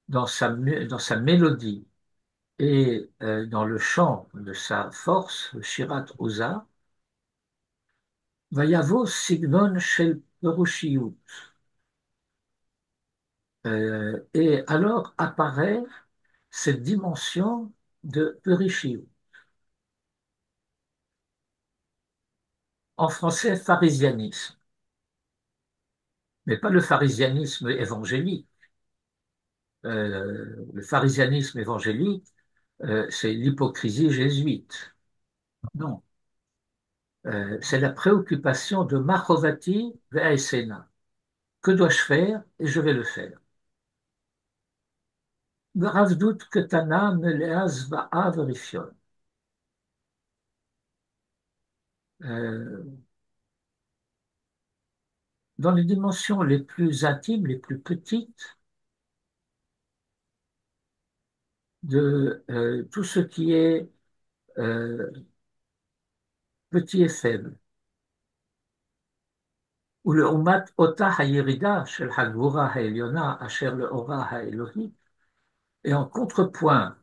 dans sa mélodie et dans le chant de sa force, le Shirat Oza, Vayavo Signon Shel Perushiyut. Et alors apparaît cette dimension de Perushiyut. En français, pharisianisme, mais pas le pharisianisme évangélique. Le pharisianisme évangélique, c'est l'hypocrisie jésuite. Non. C'est la préoccupation de Machovati ve'aesena. Que dois-je faire? Et je vais le faire. B'ravdut ketana melea zva'a v'rifyon. Euh, Dans les dimensions les plus intimes, les plus petites de tout ce qui est petit et faible, ou le umat ota hayirida shel hagvura ha'elyona asher le ora ha'elohi, et en contrepoint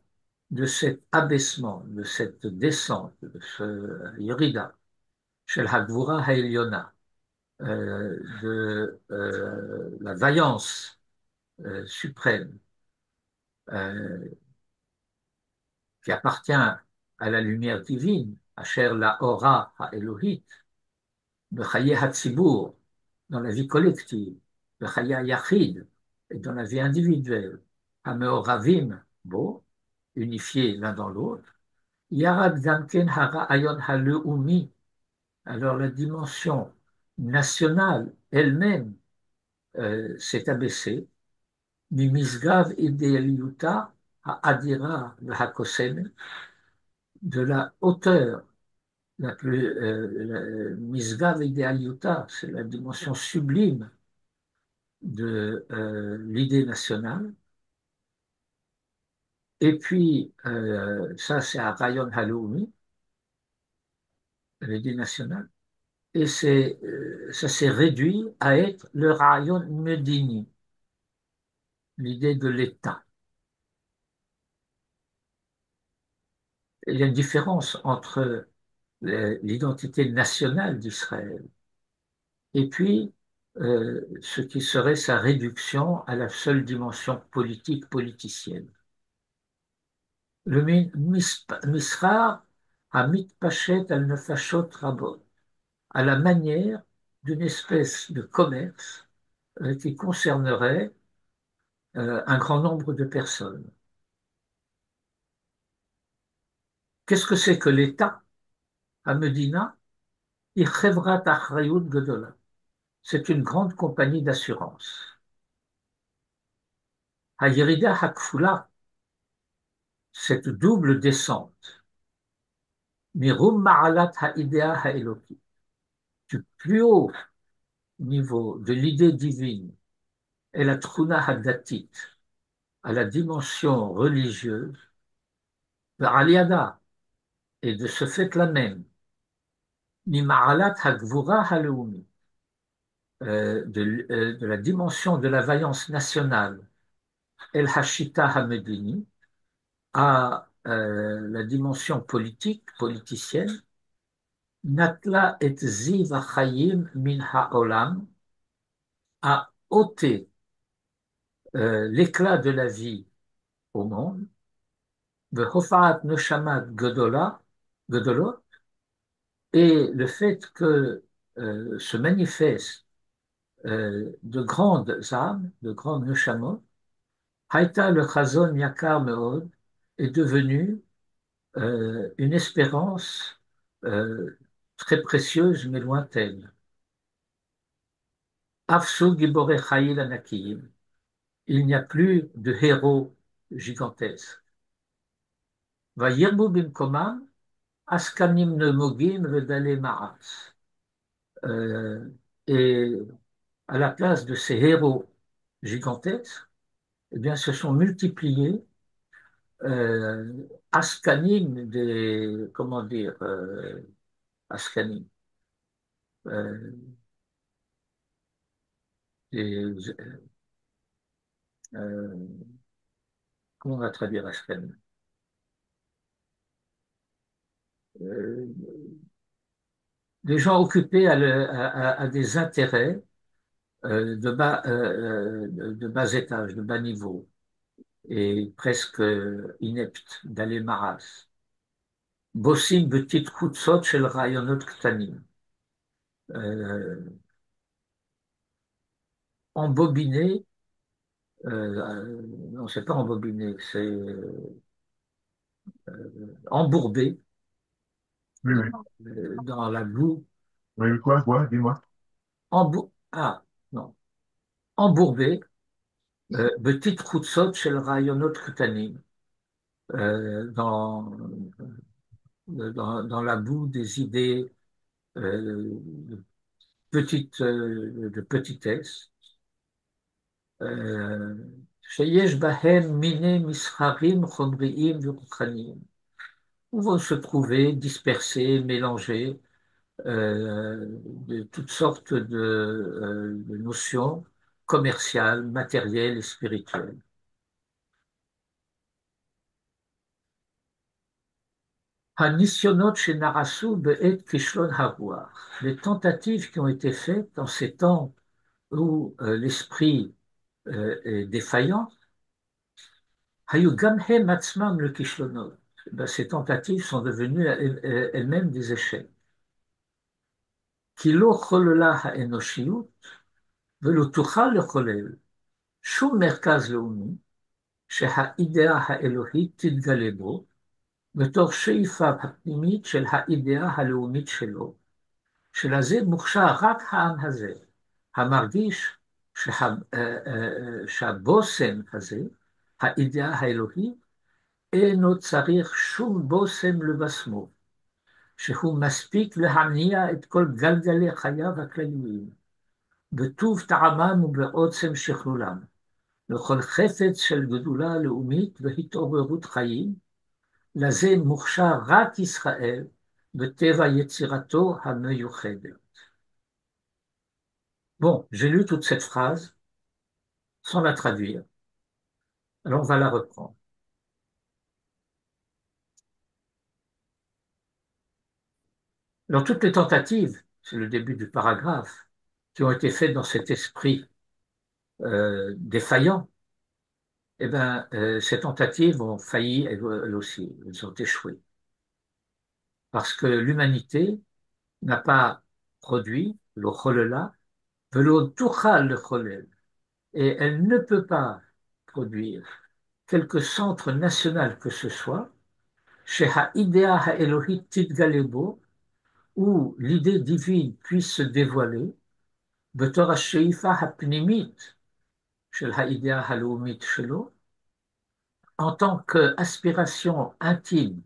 de cet abaissement, de cette descente, de ce yirida shel hagvura ha'elyona, de la vaillance suprême euh, qui appartient à la lumière divine, asher la ora ha'elohit, Bechaye Hatzibur, dans la vie collective, Bechaye Yachid, et dans la vie individuelle, Hameoravim, bon, unifiés l'un dans l'autre, Yarad Gamken Hara'ayon Haleumi, alors la dimension nationale elle-même s'est abaissée, Mimisgav Idealiuta Ha'adira Hakosem, de la hauteur la plus Misgav Idealiuta, c'est la dimension sublime de l'idée nationale. Et puis, ça, c'est à Rayon Haloumi, l'idée nationale. Et ça s'est réduit à être le Rayon Medini, l'idée de l'État. Il y a une différence entre l'identité nationale d'Israël et puis ce qui serait sa réduction à la seule dimension politique, politicienne. Le Misra Hamit Pachet al-Nefashot Rabot, à la manière d'une espèce de commerce qui concernerait un grand nombre de personnes. Qu'est-ce que c'est que l'État à Medina? Ichevrat Achrayut Gedola. C'est une grande compagnie d'assurance. Hayerida Hakfula, cette double descente, Mirum Ma'alat Ha'idea Ha'eloki, du plus haut niveau de l'idée divine et la Truna Haddatit, à la dimension religieuse, Aliada, et de ce fait-là même, Mima'alat Hagvura Haleumi, de la dimension de la vaillance nationale, El Hashita Hamedini, à la dimension politique, politicienne, Natla et Ziv Achayim min Ha'olam, a ôté l'éclat de la vie au monde, Hofa'at Neshamat Gedola, Gedolot, et le fait que se manifestent de grandes âmes, de grandes neshamot, Haïta le Chazon Yakar Meod est devenu une espérance très précieuse mais lointaine. Afsu Gibore Chayil Anakim, il n'y a plus de héros gigantesques. Vayirbu Bimkomam, Askanim Nemogim Vedale Ma'atz. Et à la place de ces héros gigantesques, eh bien, se sont multipliés Askanim, comment dire, Askanim, euh, des, euh, comment on va traduire Askanim? Euh, des gens occupés à des intérêts de bas étage, de bas niveau, et presque ineptes, d'aller maras. Bossim betit chutzot shel rayonot ktanim. Embobiné, non, c'est pas embobiné, c'est embourbé Oui, oui. dans la boue, Oui, quoi, dis-moi. non, embourbé, בתית חוצות של רעיונות קטנים, dans la boue des idées de de petitesse, euh, שיש בהם מיני מסחרים חומריים ורוחניים, où vont se trouver dispersés, mélangés, de toutes sortes de notions commerciales, matérielles et spirituelles. הניסיונות שנעשו בעת כישלון הרוח, les tentatives qui ont été faites dans ces temps où l'esprit est défaillant, היו גם הם עצמם לכישלונות. Ben, ces tentatives sont devenues elles-mêmes des échecs. כי לא חוללה האנושיות ולא תוכל לחולל שום מרכז לאומי שהאידאה האלוהית תתגלה בו בתוך שאיפה הפנימית של האידאה הלאומית שלו, שלזה מוכשר רק העם הזה, המרגיש שהבושם הזה, האידאה האלוהית, אינו צריך שום בושם לבשמו, שהוא מספיק להניע את כל גלגלי חייו הכלליים, בטוב טעמם ובעוצם שכלולם, לכל חפץ של גדולה לאומית והתעוררות חיים, לזה מוכשר רק ישראל בטבע יצירתו המיוחדת. Bon, j'ai lu toute cette phrase sans la traduire. Alors on va la reprendre. Alors toutes les tentatives, c'est le début du paragraphe, qui ont été faites dans cet esprit défaillant, eh ben, ces tentatives ont failli elles aussi, elles ont échoué. Parce que l'humanité n'a pas produit le cholela, velo tuchal le cholel, et elle ne peut pas produire quelque centre national que ce soit, chez Ha'idea Ha'elohit Tidgalebo, où l'idée divine puisse se dévoiler, בתור השאיפה הפנימית של האידאה הלאומית שלו, en tant qu'aspiration intime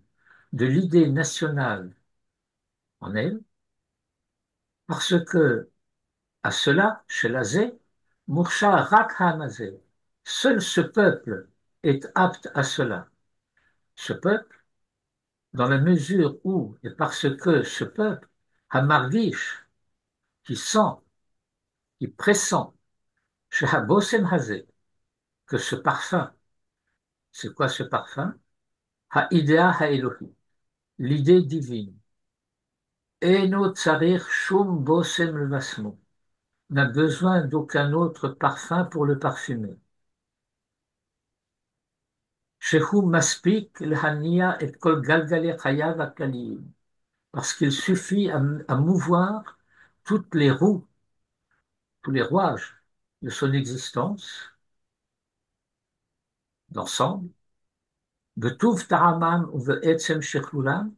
de l'idée nationale en elle, parce que à cela, chez Lazé, Moursha Rakhamazé, seul ce peuple est apte à cela. Ce peuple, dans la mesure où, et parce que ce peuple, Hamargish, qui sent, qui pressent, chez Habosem Hazé, que ce parfum, c'est quoi ce parfum? Ha'idea ha'elohi, l'idée divine. Eno tsarir shum bosem levasmo, n'a besoin d'aucun autre parfum pour le parfumer. Shehu maspik l'hania et kol galgale chayav akalim, parce qu'il suffit à mouvoir toutes les roues, tous les rouages de son existence, d'ensemble, de tuv ta'amam ou de etzem shechlulam,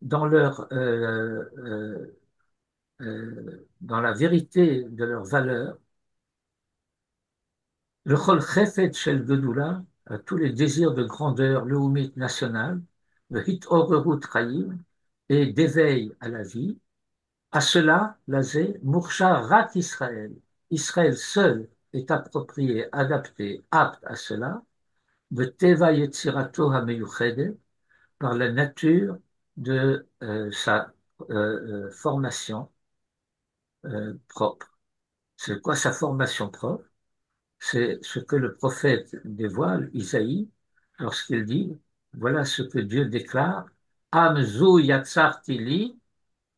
dans dans la vérité de leur valeur, le chol chefet shel gedula, tous les désirs de grandeur léomite nationale, le hit orerut chayim, et d'éveil à la vie, à cela, lazé, moursha rak Israël. Israël seul est approprié, adapté, apte à cela, de teva yetzirato hameyuchedet, par la nature de sa formation propre. C'est quoi sa formation propre? C'est ce que le prophète dévoile, Isaïe, lorsqu'il dit, voilà ce que Dieu déclare, Amzu yatsartili,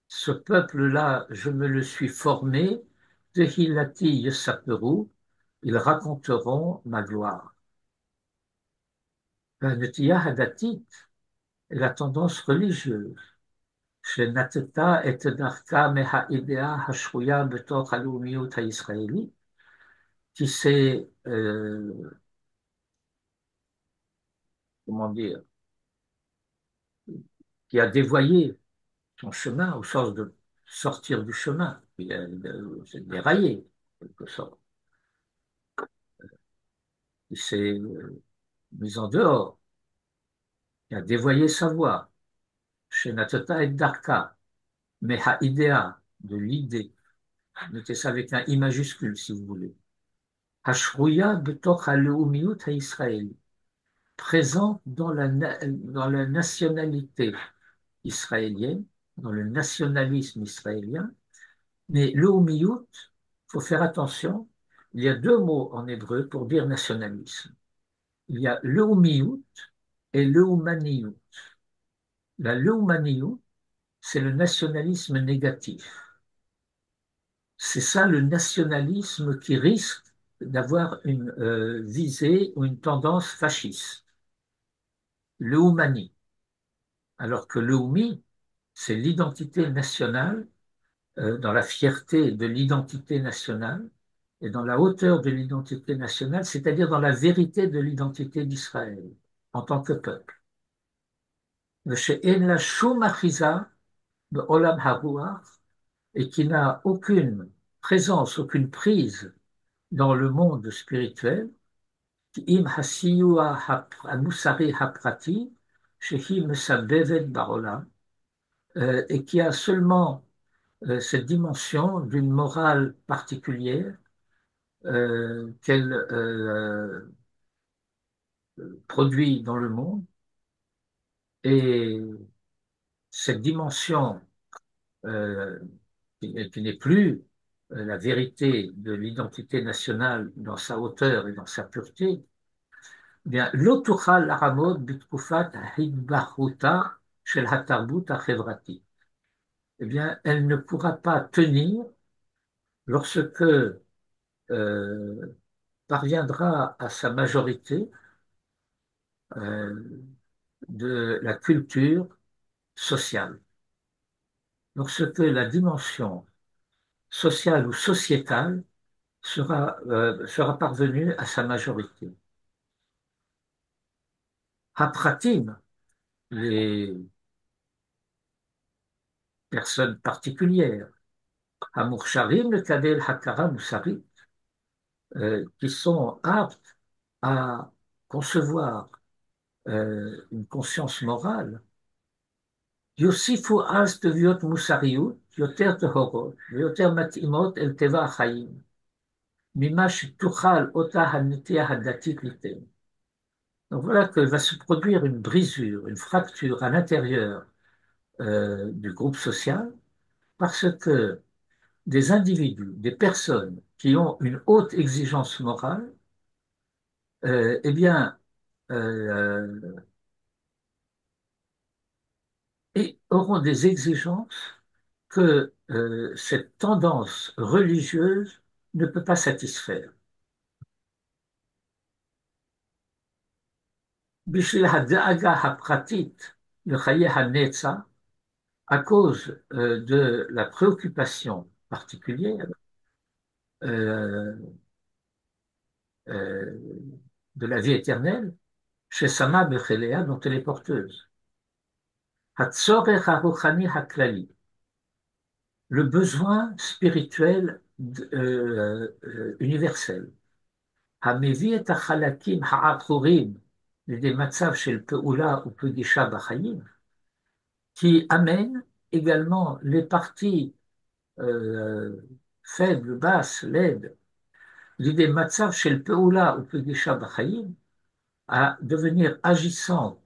ce peuple-là, je me le suis formé, Tehilati yesaperu, ils raconteront ma gloire. La netiya hadatit est la tendance religieuse. שנטתה את דרכה מהאידאה השרויה בתוך הלאומיות הישראלית, qui s'est, comment dire, qui a dévoyé ton chemin au sens de sortir du chemin. C'est déraillé, en quelque sorte. Il s'est mis en dehors, il a dévoyé sa voie. Shenatata et Darka, mais Haïdéa, de l'idée. Notez ça avec un I majuscule, si vous voulez. Hashrouya betoch ha-leumiyut ha-israël, présente dans la nationalité israélienne, dans le nationalisme israélien. Mais leumiyut, il faut faire attention, il y a deux mots en hébreu pour dire nationalisme. Il y a leumiyut et leumaniyut. La leumaniyut, c'est le nationalisme négatif. C'est ça le nationalisme qui risque d'avoir une visée ou une tendance fasciste, l'Oumanie. Alors que l'Oumi, c'est l'identité nationale, dans la fierté de l'identité nationale et dans la hauteur de l'identité nationale, c'est-à-dire dans la vérité de l'identité d'Israël en tant que peuple. Et qui n'a aucune présence, aucune prise dans le monde spirituel, im hasiyua musari haprati, shehi mesabevet barolam, et qui a seulement cette dimension d'une morale particulière qu'elle produit dans le monde. Et cette dimension qui n'est plus la vérité de l'identité nationale dans sa hauteur et dans sa pureté, eh bien, לא תוכל לעמוד בתקופת ההתבהרותה של התרבות החברתית. Eh bien, elle ne pourra pas tenir lorsque parviendra à sa majorité de la culture sociale. Lorsque la dimension sociale ou sociétale sera parvenue à sa majorité. Hapratim, les personnes particulières, Hamurcharim, le Kadel Hakara Moussari, qui sont aptes à concevoir une conscience morale, יוסיפו אז תביעות מוסריות יותר טהורות ויותר מתאימות אל טבע החיים, ממה שתוכל אותה הנטייה הדתית ליתן. Donc voilà que va se produire une brisure, une fracture à l'intérieur du groupe social, parce que des individus, des personnes qui ont une haute exigence morale, eh bien, euh, et auront des exigences que cette tendance religieuse ne peut pas satisfaire. בשביל הדאגה הפרטית לחיי הנצח, à cause de la préoccupation particulière euh, euh, de la vie éternelle, chez Sama Bechelea, dont elle est porteuse. Hatzorech haruchani haklali, le besoin spirituel universel. המביא את החלקים העקורים לידי מצב של פעולה ופגישה בחיים, qui amène également les parties faibles, basses, laides, לידי מצב של פעולה ופגישה בחיים, à devenir agissantes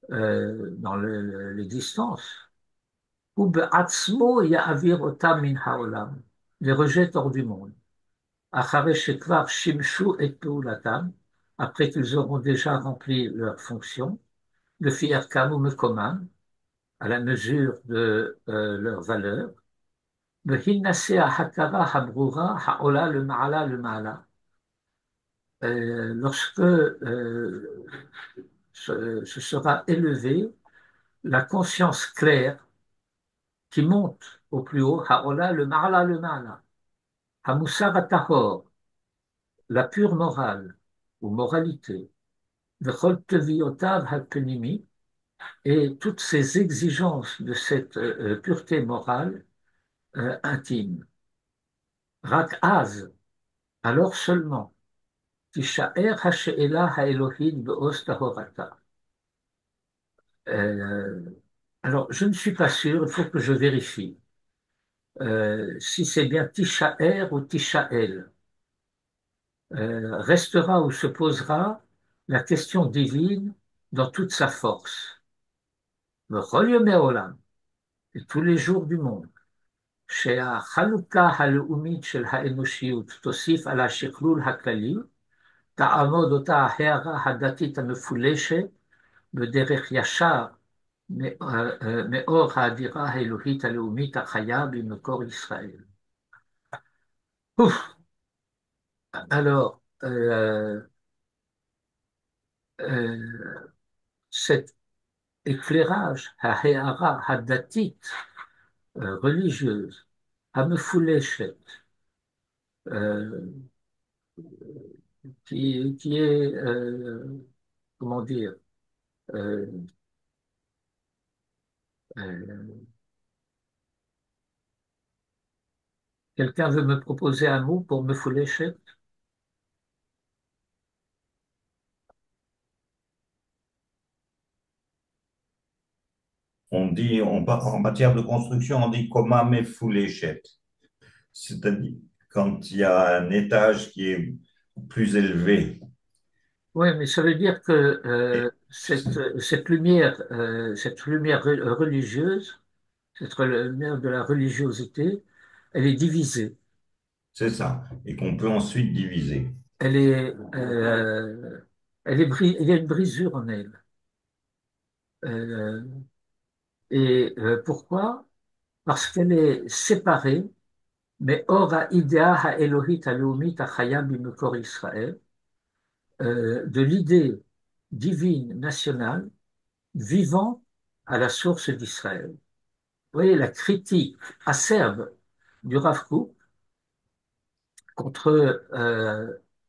dans l'existence, ובעצמו יעביר אותם מן העולם, les rejette hors du monde. אחרי שכבר שימשו את פעולתם, après qu'ils auront déjà rempli leur fonction, לפי ערכם ומקומם, à la mesure de leur valeur, והינשא ההכרה הברורה העולה למעלה למעלה. Lorsque se sera élevée la conscience claire qui monte au plus haut, העולה למעלה למעלה. המוסר הטהור, la pure morale ou moralité, וכל תביעותיו הפנימי, et toutes ces exigences de cette pureté morale intime. Rak az, alors seulement, Tishaer ha'she'ela ha'elohit be'os tahorata. Euh, alors, je ne suis pas sûr, il faut que je vérifie si c'est bien Tishaer ou Tishael. Restera ou se posera la question divine dans toute sa force. Le Royaume Olam, et tous les jours du monde. שהחלוקה הלאומית של האנושיות תוסיף על השקלול הכללי, תעמוד אותה ההערה הדתית המפולשת בדרך ישר מאור האדירה האלוהית הלאומית החיה במקור ישראל. Ouf. Alors, cet éclairage, ההערה הדתית, religieuse, המפולשת, qui est, comment dire, euh, euh, quelqu'un veut me proposer un mot pour me foulécher? On dit, en matière de construction, on dit koma mefulechet. C'est-à-dire quand il y a un étage qui est plus élevé. Oui, mais ça veut dire que Et cette lumière religieuse, cette lumière de la religiosité, elle est divisée. c'est ça. Et qu'on peut ensuite diviser. Elle est, il y a une brisure en elle. Euh, Pourquoi? Parce qu'elle est séparée, mais ora idea ha Elohit ha leumit ha chaya bimekor Israël, de l'idée divine nationale vivant à la source d'Israël. Vous voyez la critique acerbe du Rav Kook contre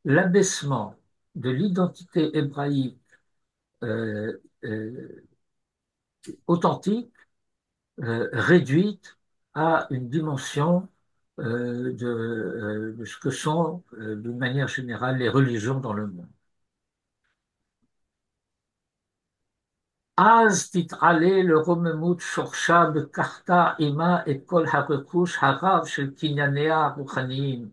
l'abaissement de l'identité hébraïque euh, euh, authentique, réduite à une dimension de ce que sont, d'une manière générale, les religions dans le monde. אז תתעלה לרוממות שורשה וקחתה עימה את כל הרכוש הרב של קנייניה הרוחניים,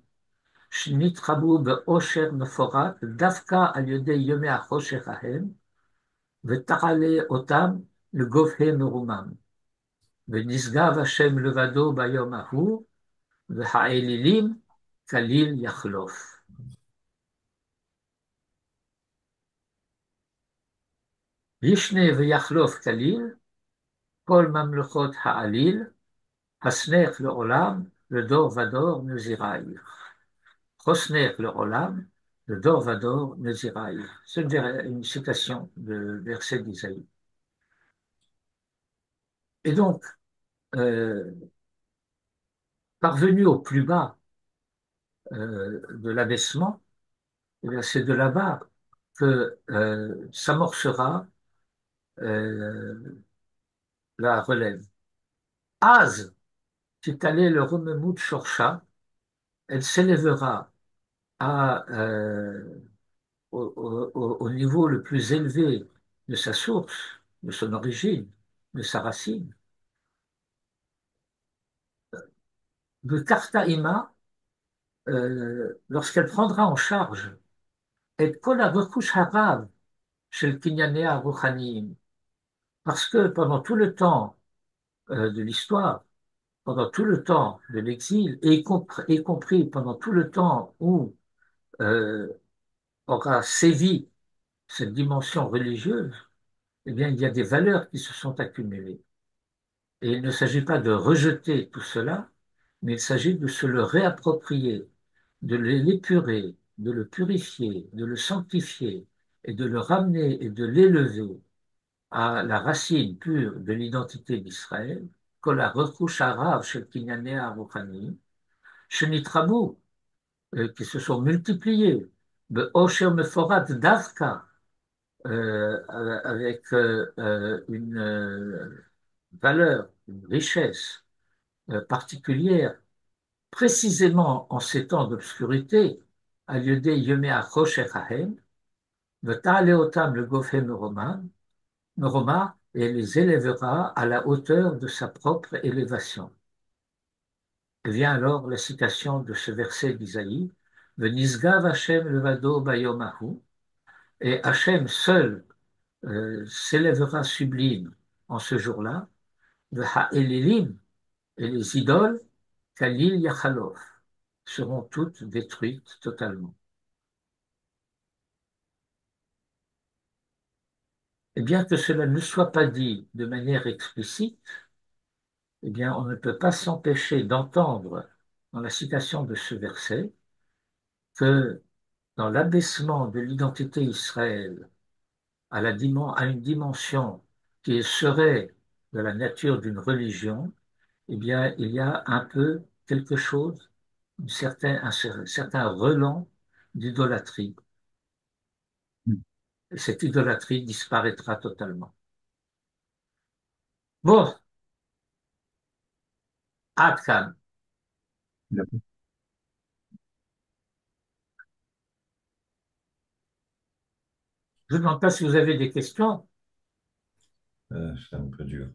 שנתחברו באושר מפורט דווקא על ידי ימי החושך ההם, ותעלה אותם לגובהי מרומם. ונשגב השם לבדו ביום ההוא, והאלילים כליל יחלוף. ישנה ויחלוף כליל, כל ממלכות העליל, הסנך לעולם, לדור ודור נזירייך. חוסנך לעולם, לדור ודור נזירייך. C'est une citation de verset d'Isaïe. Et donc, euh, parvenu au plus bas de l'abaissement, eh c'est de là-bas que s'amorcera la relève. Az, allé le Romemout Shorcha, elle s'élèvera au niveau le plus élevé de sa source, de son origine, de sa racine. De Kartaïma, lorsqu'elle prendra en charge et kol ha-rechush harav shel kinyanei ruchaniim, parce que pendant tout le temps de l'histoire, pendant tout le temps de l'exil, y compris pendant tout le temps où euh, aura sévi cette dimension religieuse, eh bien, il y a des valeurs qui se sont accumulées. Et il ne s'agit pas de rejeter tout cela, mais il s'agit de se le réapproprier, de l'épurer, de le purifier, de le sanctifier et de le ramener et de l'élever à la racine pure de l'identité d'Israël, kol ha-rechush harav shel kinyanei ha-ruchaniim, shenitrabu, qui se sont multipliés, be'osher meforat davka, avec une valeur, une richesse particulière, précisément en ces temps d'obscurité, à Yodé Yomea Rosh Echahem, V'ta'ale otam le Gofé Meroma, et les élèvera à la hauteur de sa propre élévation. Et vient alors la citation de ce verset d'Isaïe, V'nisgav Hashem levado bayomahu, et Hashem seul s'élèvera sublime en ce jour-là, V'ha'elelim, et les idoles, Kalil Yachalof, seront toutes détruites totalement. Et bien que cela ne soit pas dit de manière explicite, eh bien, on ne peut pas s'empêcher d'entendre dans la citation de ce verset que dans l'abaissement de l'identité Israël à une dimension qui serait de la nature d'une religion, eh bien, il y a un peu quelque chose, un certain relent d'idolâtrie. Et cette idolâtrie disparaîtra totalement. Bon, Adkan, je ne demande pas si vous avez des questions. C'est un peu dur.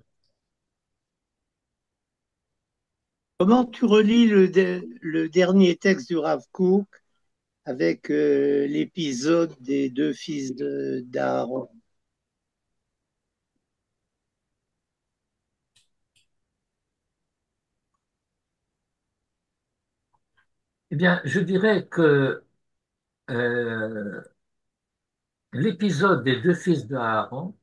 Comment tu relis le dernier texte du Rav Kook avec l'épisode des deux fils d'Aaron? Eh bien, je dirais que euh, l'épisode des deux fils de Aaron,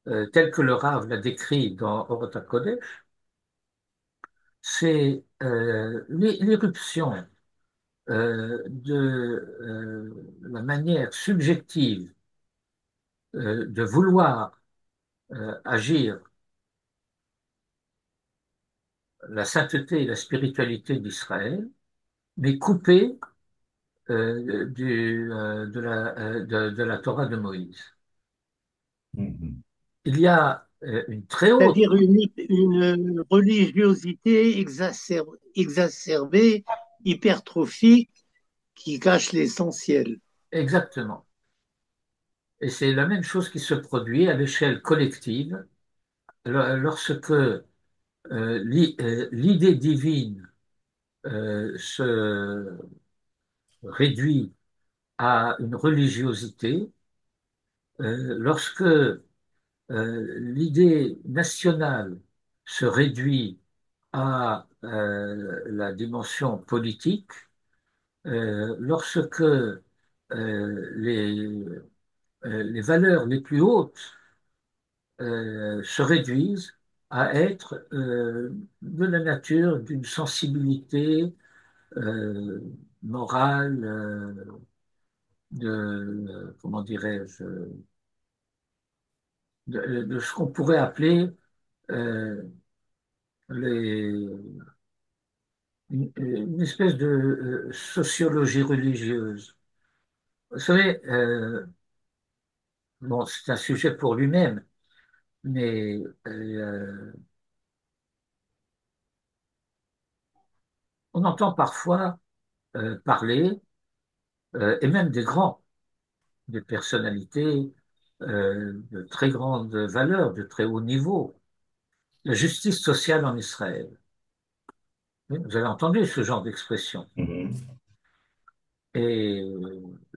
tel que le Rav l'a décrit dans Orot HaKodesh, c'est l'irruption de la manière subjective de vouloir agir la sainteté et la spiritualité d'Israël, mais coupée de la Torah de Moïse. Mhm. Il y a une très haute, C'est-à-dire une religiosité exacerbée, hypertrophique, qui cache l'essentiel. exactement, et c'est la même chose qui se produit à l'échelle collective lorsque l'idée divine se réduit à une religiosité, lorsque l'idée nationale se réduit à la dimension politique, lorsque les valeurs les plus hautes se réduisent à être de la nature d'une sensibilité euh, morale, comment dirais-je, de ce qu'on pourrait appeler euh, les, une espèce de sociologie religieuse. Vous savez, bon, c'est un sujet pour lui-même, mais on entend parfois parler, et même des grands, des personnalités de très grande valeur, de très haut niveau, la justice sociale en Israël. Oui, vous avez entendu ce genre d'expression. Mhm. Et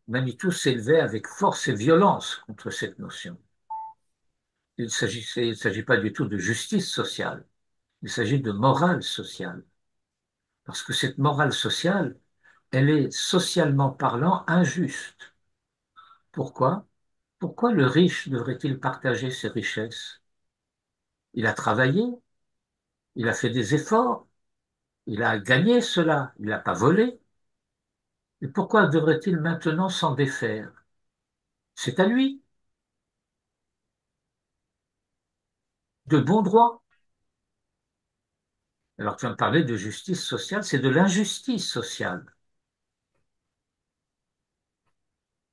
Manitou s'élevait avec force et violence contre cette notion. Il ne s'agit pas du tout de justice sociale, il s'agit de morale sociale. Parce que cette morale sociale, elle est socialement parlant injuste. Pourquoi? Pourquoi le riche devrait-il partager ses richesses? Il a travaillé, il a fait des efforts, il a gagné cela, il n'a pas volé. Et pourquoi devrait-il maintenant s'en défaire? C'est à lui, de bon droit. Alors tu vas me parler de justice sociale, c'est de l'injustice sociale.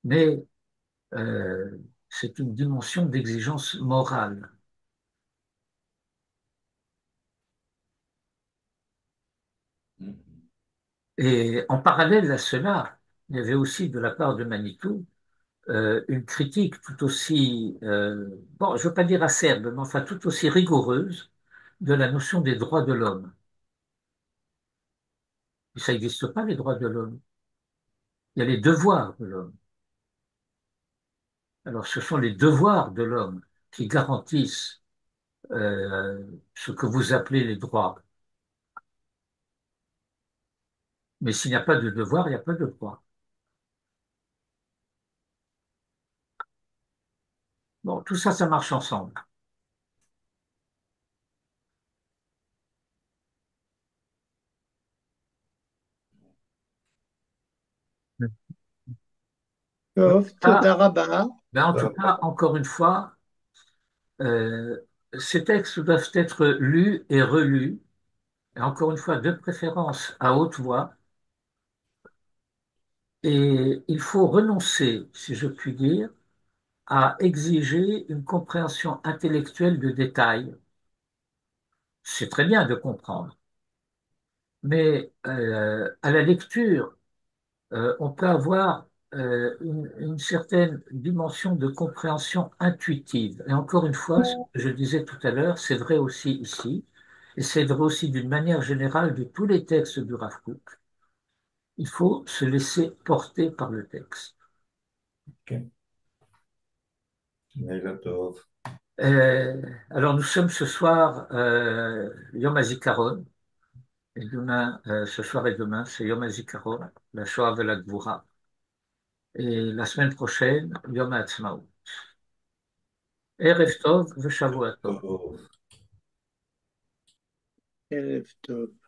Mais c'est une dimension d'exigence morale. Et en parallèle à cela, il y avait aussi de la part de Manitou une critique tout aussi, bon, je ne veux pas dire acerbe, mais enfin tout aussi rigoureuse de la notion des droits de l'homme. Et ça n'existe pas, les droits de l'homme. Il y a les devoirs de l'homme. Alors ce sont les devoirs de l'homme qui garantissent ce que vous appelez les droits. Mais s'il n'y a pas de devoir, il n'y a pas de droit. Bon, tout ça, ça marche ensemble. טוב, Ah, תודה רבה. ben en tout cas, encore une fois, euh, ces textes doivent être lus et relus, et encore une fois, de préférence à haute voix, et il faut renoncer, si je puis dire, à exiger une compréhension intellectuelle de détails. C'est très bien de comprendre, mais à la lecture, on peut avoir une certaine dimension de compréhension intuitive. Et encore une fois, ce que je disais tout à l'heure, c'est vrai aussi ici, et c'est vrai aussi d'une manière générale de tous les textes du Rav Kook. Il faut se laisser porter par le texte. Ok. Laila Tov. Alors nous sommes ce soir Yom HaZikaron, et demain, ce soir et demain, c'est Yom HaZikaron, la Shoah de la Gvura. Et la semaine prochaine, Yom HaAtzmaut. ערב טוב ושבוע טוב. Tov. ערב טוב.